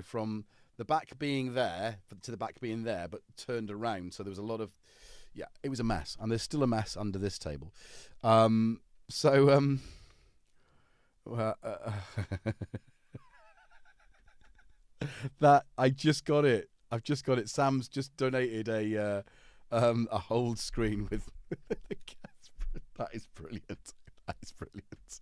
Speaker 1: from the back being there to the back being there, but turned around. So there was a lot of, it was a mess. And there's still a mess under this table. That, I just got it. I've just got it. Sam's just donated a whole screen with that is brilliant. That is brilliant.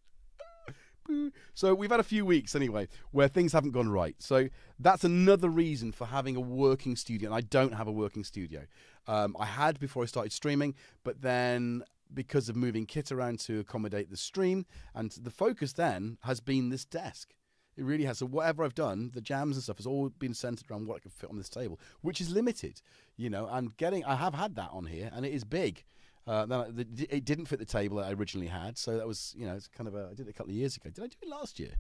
Speaker 1: So we've had a few weeks anyway where things haven't gone right. So that's another reason for having a working studio. And I don't have a working studio. I had before I started streaming, but then because of moving kit around to accommodate the stream, and the focus then has been this desk. It really has. So whatever I've done, the jams and stuff has all been centered around what I can fit on this table, which is limited, and I have had that on here, and it is big. It didn't fit the table that I originally had, so that was, it's kind of I did it a couple of years ago. Did I do it last year?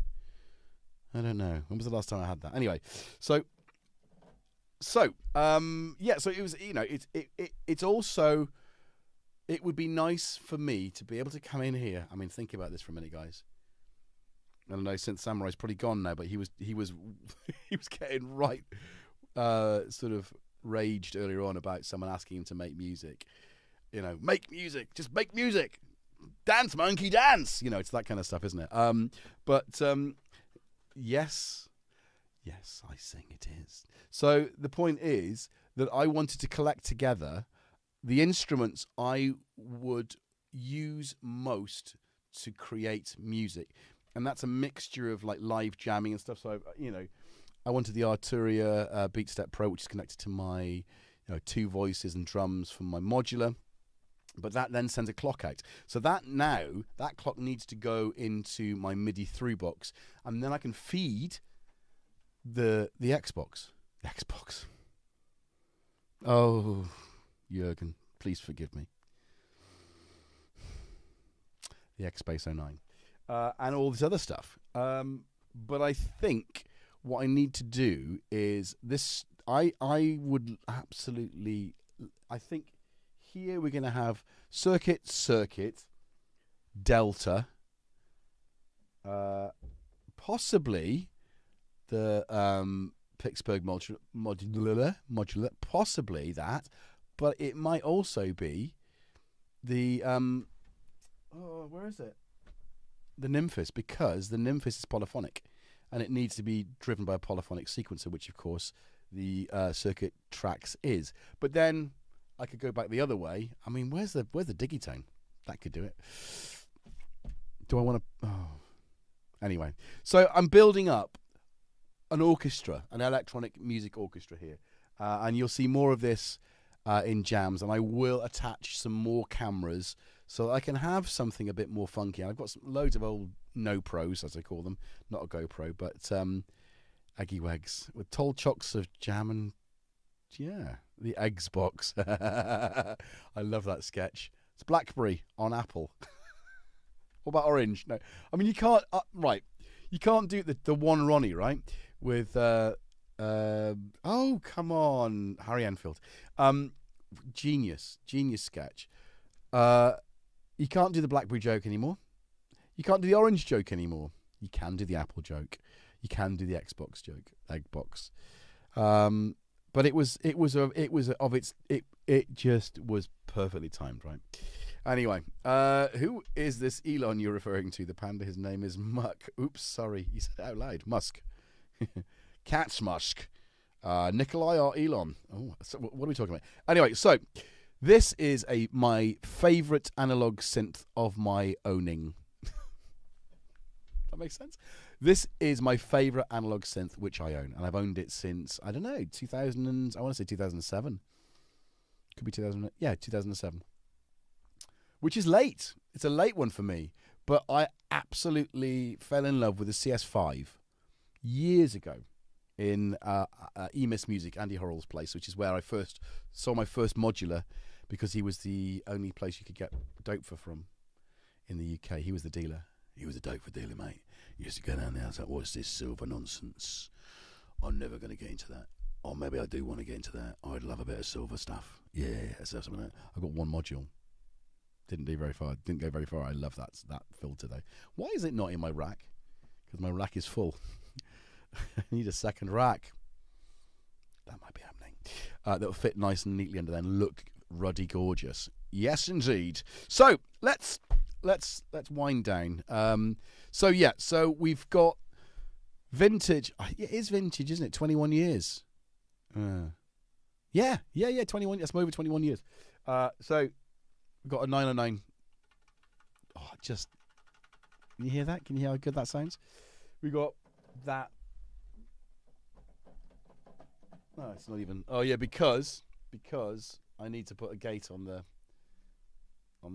Speaker 1: I don't know. When was the last time I had that? Anyway, so it was, it's also, it would be nice for me to be able to come in here. I mean, think about this for a minute, guys. I don't know, Synth Samurai's probably gone now, but he was he was getting right sort of raged earlier on about someone asking him to make music. Make music, just make music. Dance, monkey, dance. It's that kind of stuff, isn't it? Yes, I sing it is. So the point is that I wanted to collect together the instruments I would use most to create music. And that's a mixture of like live jamming and stuff. So, I wanted the Arturia BeatStep Pro, which is connected to my 2 voices and drums from my modular. But that then sends a clock out. So that clock needs to go into my MIDI through box. And then I can feed the Xbox. Xbox. Oh, Jürgen, please forgive me. The X-Space 09. And all this other stuff. But I think what I need to do is this. I would absolutely. I think here we're going to have circuit, delta, possibly the Pittsburgh modular, possibly that, but it might also be the where is it? The Nymphis, because the Nymphis is polyphonic and it needs to be driven by a polyphonic sequencer, which of course the circuit tracks is. But then I could go back the other way. I mean, where's the digitone? That could do it. Do I want to? Oh. Anyway, so I'm building up an orchestra, an electronic music orchestra here, and you'll see more of this in jams, and I will attach some more cameras so that I can have something a bit more funky. And I've got loads of old no pros, as I call them, not a GoPro, but Eggy Wags with toll chocks of jam and the eggs box. I love that sketch. It's BlackBerry on Apple. What about orange? No, I mean you can't. Right, you can't do the one Ronnie, right? With oh come on, Harry Enfield, genius sketch. You can't do the BlackBerry joke anymore. You can't do the orange joke anymore. You can do the Apple joke. You can do the Xbox joke, egg box. But it just was perfectly timed, right? Anyway, who is this Elon you're referring to? The panda, his name is Muck. Oops, sorry, you said it out loud. Musk. Cat's Musk. Nikolai or Elon? Oh, so what are we talking about? Anyway, so this is my favourite analog synth of my owning. That makes sense. This is my favourite analog synth which I own, and I've owned it since I don't know 2000. I want to say 2007. Could be 2000. Yeah, 2007. Which is late. It's a late one for me, but I absolutely fell in love with the CS5 years ago in Emis Music, Andy Horrell's place, which is where I first saw my first modular, because he was the only place you could get dope from in the UK. He was the dealer. He was a dope for dealer, mate. He used to go down there. I was like, what's this silver nonsense? I'm never going to get into that. Or maybe I do want to get into that. I'd love a bit of silver stuff. Yeah, so something like that. I got one module. Didn't go very far. I love that filter though. Why is it not in my rack? Because my rack is full. I need a second rack. That might be happening. That'll fit nice and neatly under there and look ruddy gorgeous. Yes, indeed. So let's wind down. So we've got vintage. It is vintage, isn't it? 21 years. Yeah. 21. That's over 21 years. So we've got a 909. Oh, just, can you hear that? Can you hear how good that sounds? We got that. No, it's not even. Oh yeah, because I need to put a gate on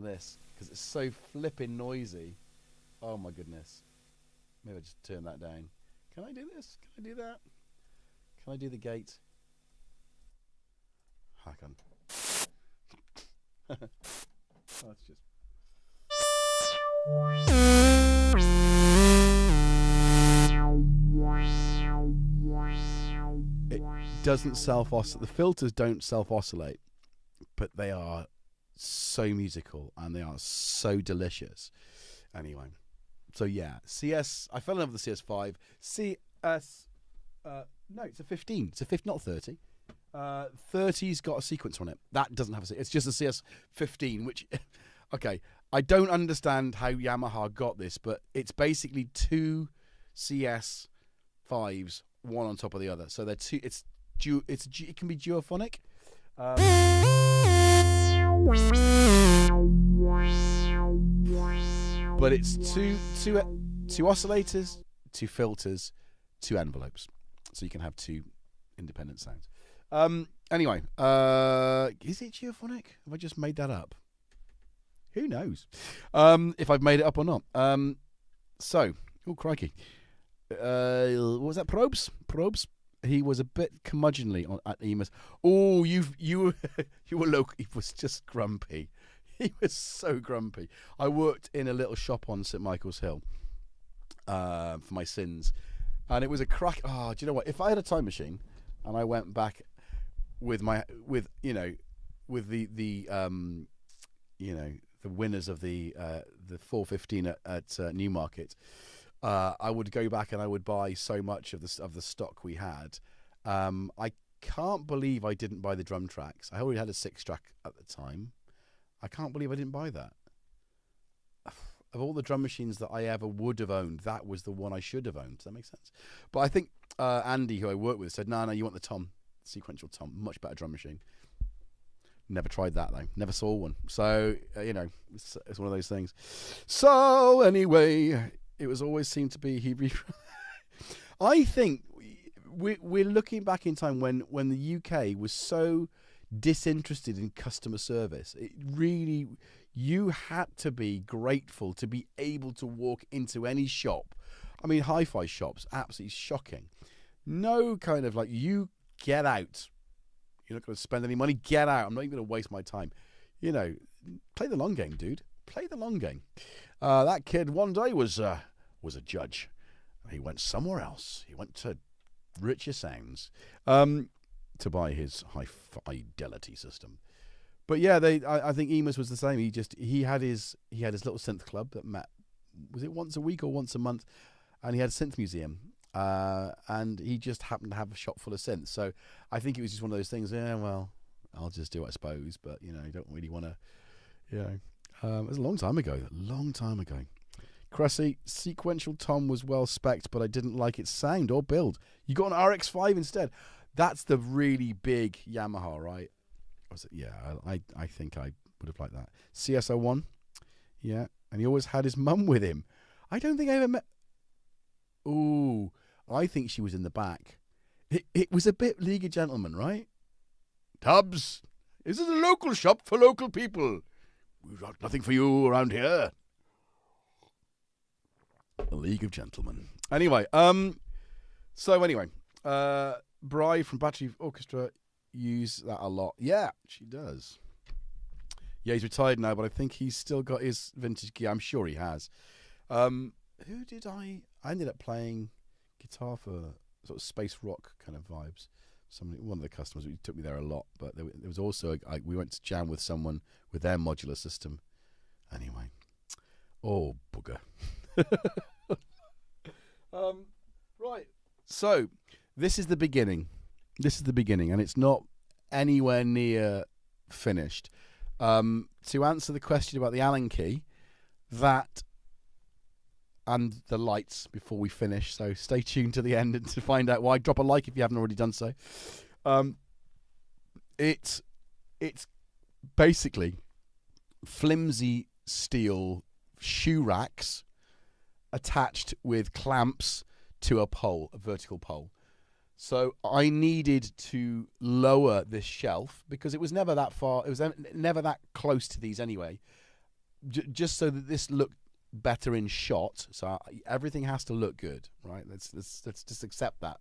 Speaker 1: this because it's so flipping noisy. Oh my goodness. Maybe I'll just turn that down. Can I do this? Can I do that? Can I do the gate? I can. That's just. It doesn't self-oscillate. The filters don't self-oscillate, but they are so musical and they are so delicious. Anyway, so yeah, CS. I fell in love with the CS5. CS. No, it's a 15. It's a 15, not 30. 30's got a sequencer on it. That doesn't have a sequencer. It's just a CS15, which, okay, I don't understand how Yamaha got this, but it's basically two CS5s, one on top of the other. So they're two. It can be duophonic. But it's two oscillators, two filters, two envelopes. So you can have two independent sounds. Anyway, is it geophonic? Have I just made that up? Who knows? If I've made it up or not. So, oh crikey. What was that? Probes? He was a bit curmudgeonly at EMAS. Oh, you were low. He was just grumpy. He was so grumpy. I worked in a little shop on St Michael's Hill for my sins. And it was a crack. Oh, do you know what? If I had a time machine and I went back with the winners of the 415 at Newmarket, I would go back and I would buy so much of the stock we had. I can't believe I didn't buy the drum tracks. I already had a 6-track at the time. I can't believe I didn't buy that. Of all the drum machines that I ever would have owned, that was the one I should have owned. Does that make sense? But I think Andy, who I work with, said, no, you want the Tom, sequential Tom, much better drum machine. Never tried that, though. Never saw one. So, it's one of those things. So, anyway, it was always seemed to be... I think we're looking back in time when the UK was so disinterested in customer service. It really... You had to be grateful to be able to walk into any shop. I mean, hi-fi shops, absolutely shocking. No kind of you get out. You're not going to spend any money, get out. I'm not even going to waste my time. Play the long game, dude. Play the long game. That kid one day was a judge. He went somewhere else. He went to Richer Sounds to buy his high fidelity system. But yeah, I think EMAS was the same. He had his little synth club that met, was it once a week or once a month, and he had a synth museum, and he just happened to have a shop full of synths. So I think it was just one of those things. Yeah, well, I'll just do it, I suppose. But you don't really want to. It was a long time ago. Cressy, sequential Tom was well spec'd, but I didn't like its sound or build. You got an RX5 instead. That's the really big Yamaha, right? Yeah, I think I would have liked that. CS01, yeah, and he always had his mum with him. I don't think I ever met... Ooh, I think she was in the back. It was a bit League of Gentlemen, right? Tubbs, this is a local shop for local people. We've got nothing for you around here. A League of Gentlemen. Anyway, Bri from Battery Orchestra... use that a lot. Yeah, she does. Yeah, he's retired now, but I think he's still got his vintage gear. I'm sure he has. Who did I ended up playing guitar for sort of space rock kind of vibes. One of the customers, who took me there a lot, but there was also we went to jam with someone with their modular system. Anyway, oh bugger. Right. So this is the beginning. This is the beginning, and it's not anywhere near finished. To answer the question about the Allen key, that and the lights before we finish, so stay tuned to the end and to find out why. Drop a like if you haven't already done so. It's basically flimsy steel shoe racks attached with clamps to a pole, a vertical pole. So I needed to lower this shelf because it was never that far. It was never that close to these anyway. Just so that this looked better in shot. So everything has to look good, right? Let's just accept that.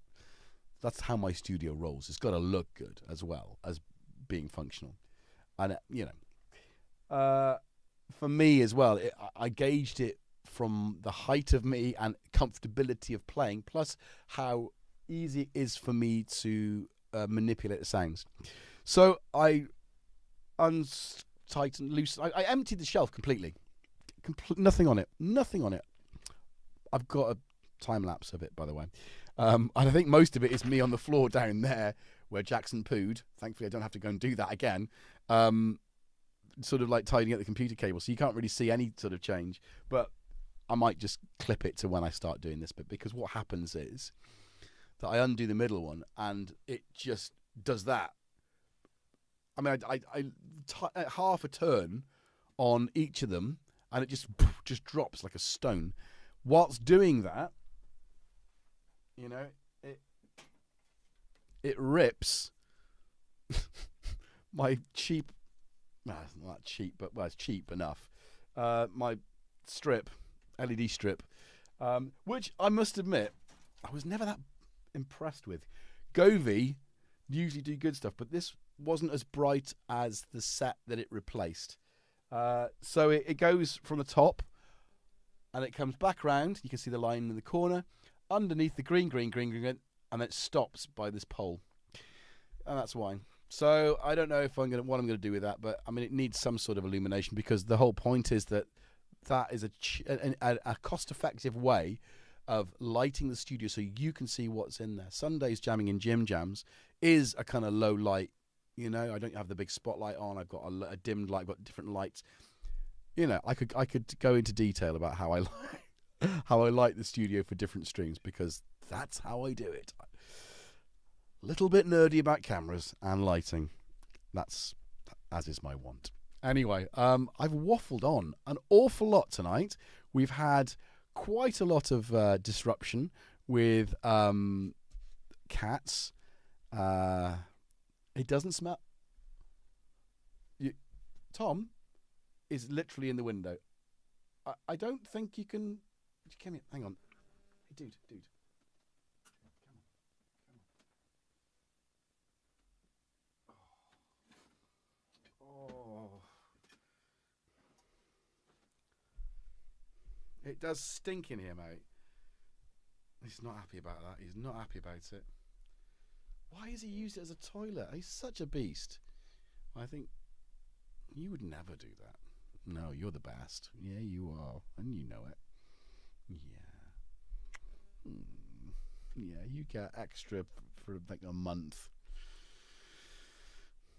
Speaker 1: That's how my studio rolls. It's got to look good as well as being functional. And for me as well, I gauged it from the height of me and comfortability of playing, plus how easy it is for me to manipulate the sounds. So I untightened, loose. I emptied the shelf completely. Nothing on it. Nothing on it. I've got a time lapse of it, by the way. And I think most of it is me on the floor down there where Jackson pooed. Thankfully, I don't have to go and do that again. Sort of like tidying up the computer cable, so you can't really see any sort of change. But I might just clip it to when I start doing this bit, because what happens is that I undo the middle one and it just does that. I mean, I half a turn on each of them and it just drops like a stone. Whilst doing that, you know, it rips my cheap, well, it's not that cheap, but well, it's cheap enough. My strip, LED strip, which I must admit, I was never that impressed with. Govee usually do good stuff, but this wasn't as bright as the set that it replaced. So it goes from the top, and it comes back round. You can see the line in the corner, underneath the green, and then it stops by this pole, and that's why. So I don't know if what I'm going to do with that, but I mean, it needs some sort of illumination, because the whole point is that is a cost-effective way of lighting the studio so you can see what's in there. Sundays jamming in Jimjams is a kind of low light. You know, I don't have the big spotlight on. I've got a dimmed light. I've got different lights. You know, I could go into detail about how I light the studio for different streams, because that's how I do it. Little bit nerdy about cameras and lighting. That's as is my want. Anyway, I've waffled on an awful lot tonight. We've had quite a lot of disruption with cats. It doesn't smell. Tom is literally in the window. I don't think you can. Come here. Hang on. Hey, dude. Oh. It does stink in here, mate. He's not happy about that. He's not happy about it. Why has he used it as a toilet? He's such a beast. I think you would never do that. No, you're the best. Yeah, you are. And you know it. Yeah. Yeah, you get extra for like a month.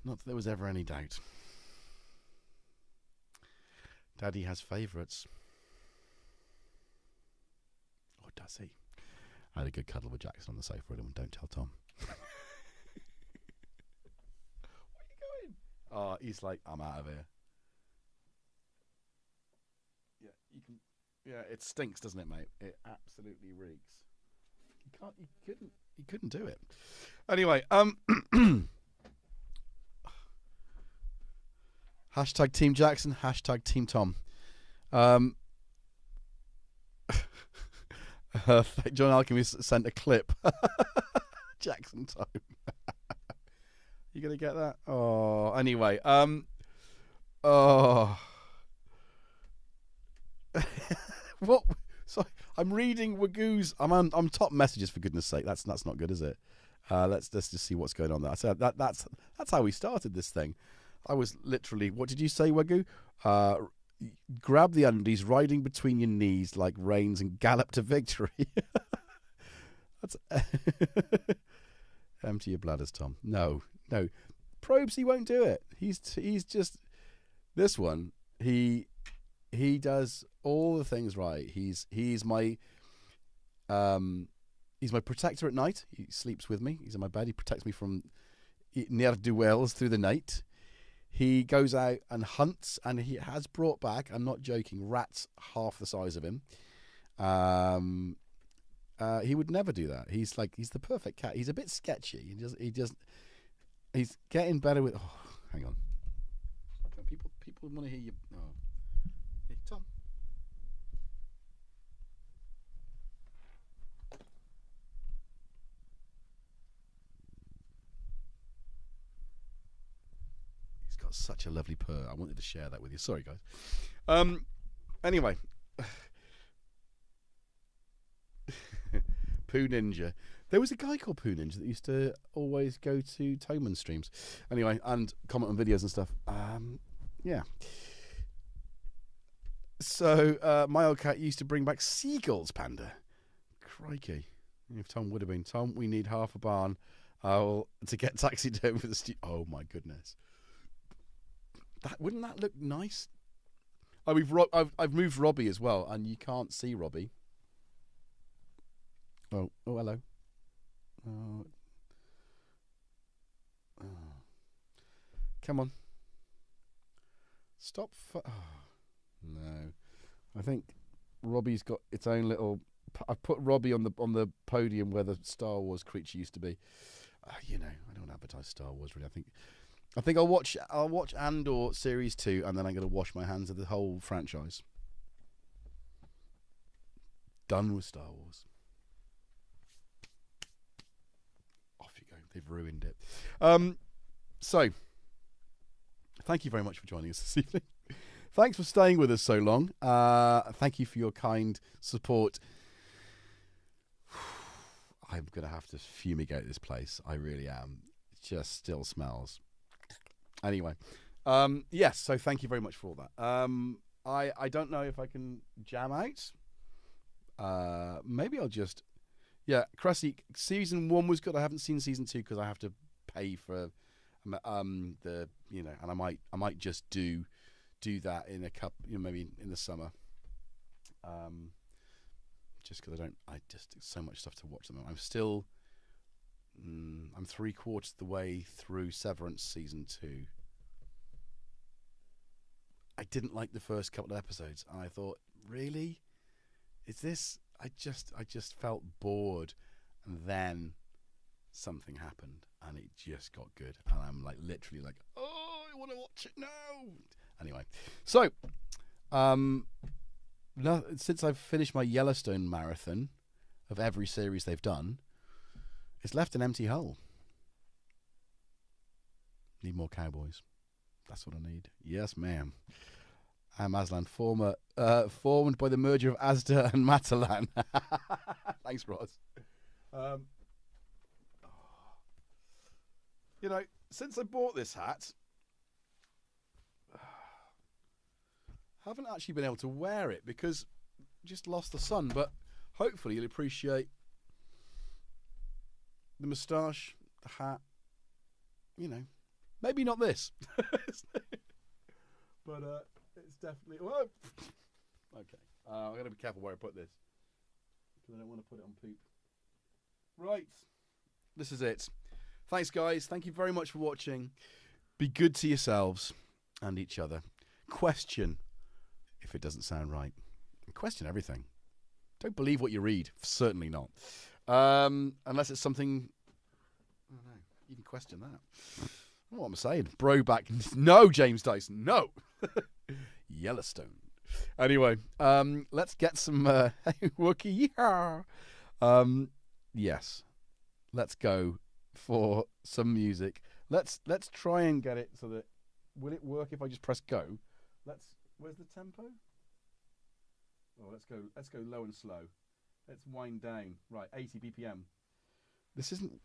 Speaker 1: Not that there was ever any doubt. Daddy has favourites. Or does he? I had a good cuddle with Jackson on the sofa with him. Don't tell Tom. Where are you going? Oh, he's like, I'm out of here. Yeah, you can. Yeah, it stinks, doesn't it, mate? It absolutely reeks. He couldn't do it. Anyway, hashtag Team Jackson, hashtag Team Tom. John Alchemist sent a clip. Jackson time. You gonna get that? Oh, anyway. Oh. What? Sorry, I'm reading Wagoo's. I'm top messages, for goodness sake. That's not good, is it? Let's just see what's going on there. So that's how we started this thing. I was literally. What did you say, Wagoo? Grab the undies, riding between your knees like reins, and gallop to victory. That's empty your bladders, Tom. No. Probes, he won't do it. He's just this one. He does all the things right. He's my protector at night. He sleeps with me. He's in my bed. He protects me from ne'er-do-wells through the night. He goes out and hunts, and he has brought back, I'm not joking, rats half the size of him. He would never do that. He's the perfect cat. He's a bit sketchy. He's getting better with. Oh, hang on. People want to hear you. Oh. Hey, Tom. He's got got such a lovely purr. I wanted to share that with you. Sorry, guys. Anyway. Poo Ninja. There was a guy called Poo Ninja that used to always go to Toman streams. Anyway, and comment on videos and stuff. Yeah. So, my old cat used to bring back seagulls, Panda. Crikey. If Tom would have been. Tom, we need half a barn to get taxied home for the oh, my goodness. Wouldn't that look nice? Oh, I've moved Robbie as well, and you can't see Robbie. Oh, hello. Come on. Stop. No. I think Robbie's got its own little... I've put Robbie on the podium where the Star Wars creature used to be. You know, I don't advertise Star Wars really. I think I'll watch Andor Series 2, and then I'm going to wash my hands of the whole franchise. Done with Star Wars. Off you go. They've ruined it. So, thank you very much for joining us this evening. Thanks for staying with us so long. Thank you for your kind support. I'm going to have to fumigate this place. I really am. It just still smells. Anyway. Yes, so thank you very much for all that. I don't know if I can jam out. Maybe I'll just... Yeah, Cressy, season 1 was good. I haven't seen season 2 because I have to pay for the, you know, and I might just do that in a couple, you know, maybe in the summer. Just because I just so much stuff to watch them. I'm still I'm 3/4 the way through Severance season 2. I didn't like the first couple of episodes, and I thought, really, is this? I just felt bored, and then something happened, and it just got good, and I'm like literally like, oh, I want to watch it now. Anyway, so since I've finished my Yellowstone marathon of every series they've done, it's left an empty hull. Need more cowboys. That's what I need. Yes, ma'am. I'm Aslan, formed by the merger of Asda and Matalan. Thanks, Ross. You know, since I bought this hat, I haven't actually been able to wear it because I just lost the sun, but hopefully you'll appreciate the moustache, the hat, you know, maybe not this. But it's definitely... Whoa. Okay. I've got to be careful where I put this because I don't want to put it on poop. Right. This is it. Thanks, guys. Thank you very much for watching. Be good to yourselves and each other. Question if it doesn't sound right. Question everything. Don't believe what you read. Certainly not. Unless it's something... I don't know. You can question that. I don't know what I'm saying. Bro back. No, James Dyson. No. Yellowstone. Anyway, let's get some hey, Wookie. Yeah. Yes. Let's go for some music. Let's try and get it so that... Will it work if I just press go? Where's the tempo? Oh, let's go low and slow. Let's wind down. Right, 80 BPM. This isn't...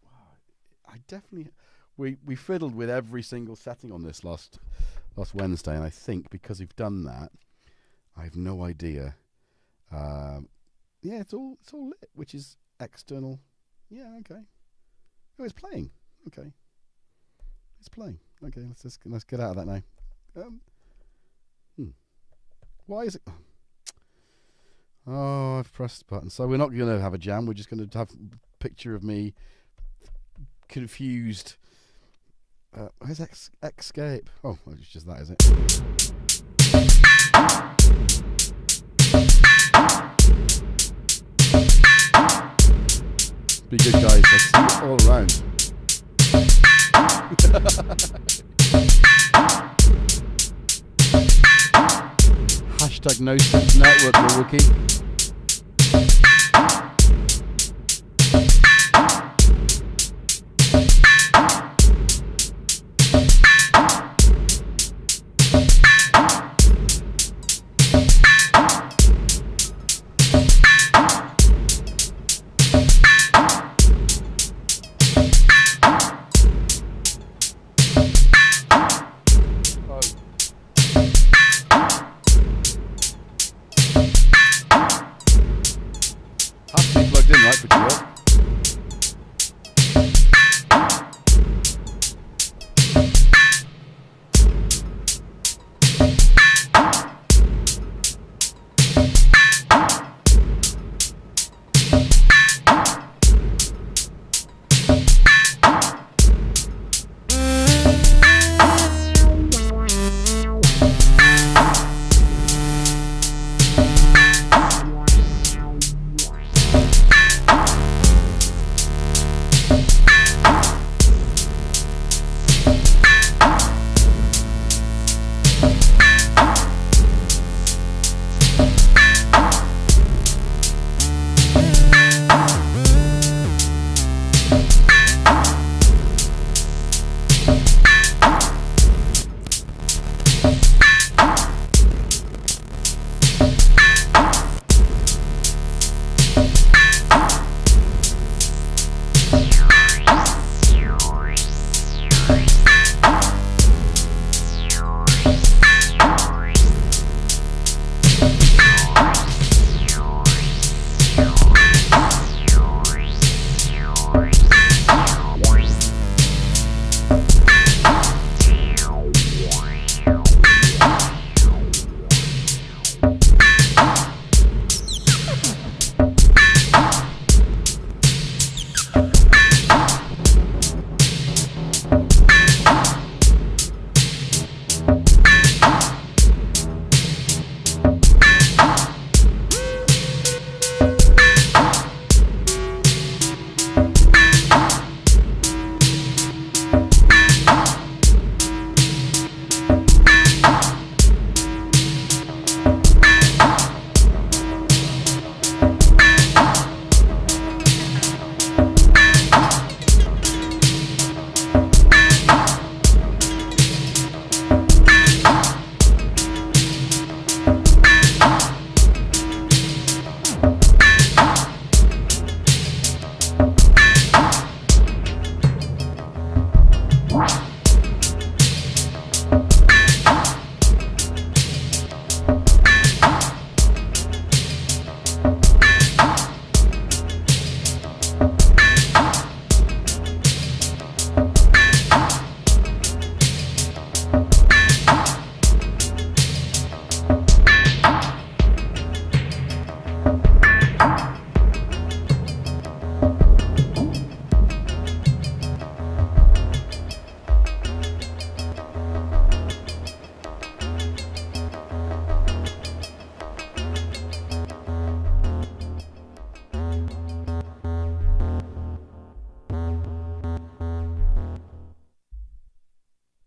Speaker 1: I definitely... We fiddled with every single setting on this last Wednesday, and I think because we've done that, I have no idea. Yeah, it's all lit, which is external. Yeah, okay. Oh, it's playing. Okay, it's playing. Okay, let's get out of that now. Why is it? Oh, I've pressed the button. So we're not going to have a jam. We're just going to have a picture of me confused. Where's escape? Oh, well, it's just that, is it? Be good, guys. Let's see it all around. Hashtag no sense network, Wookie.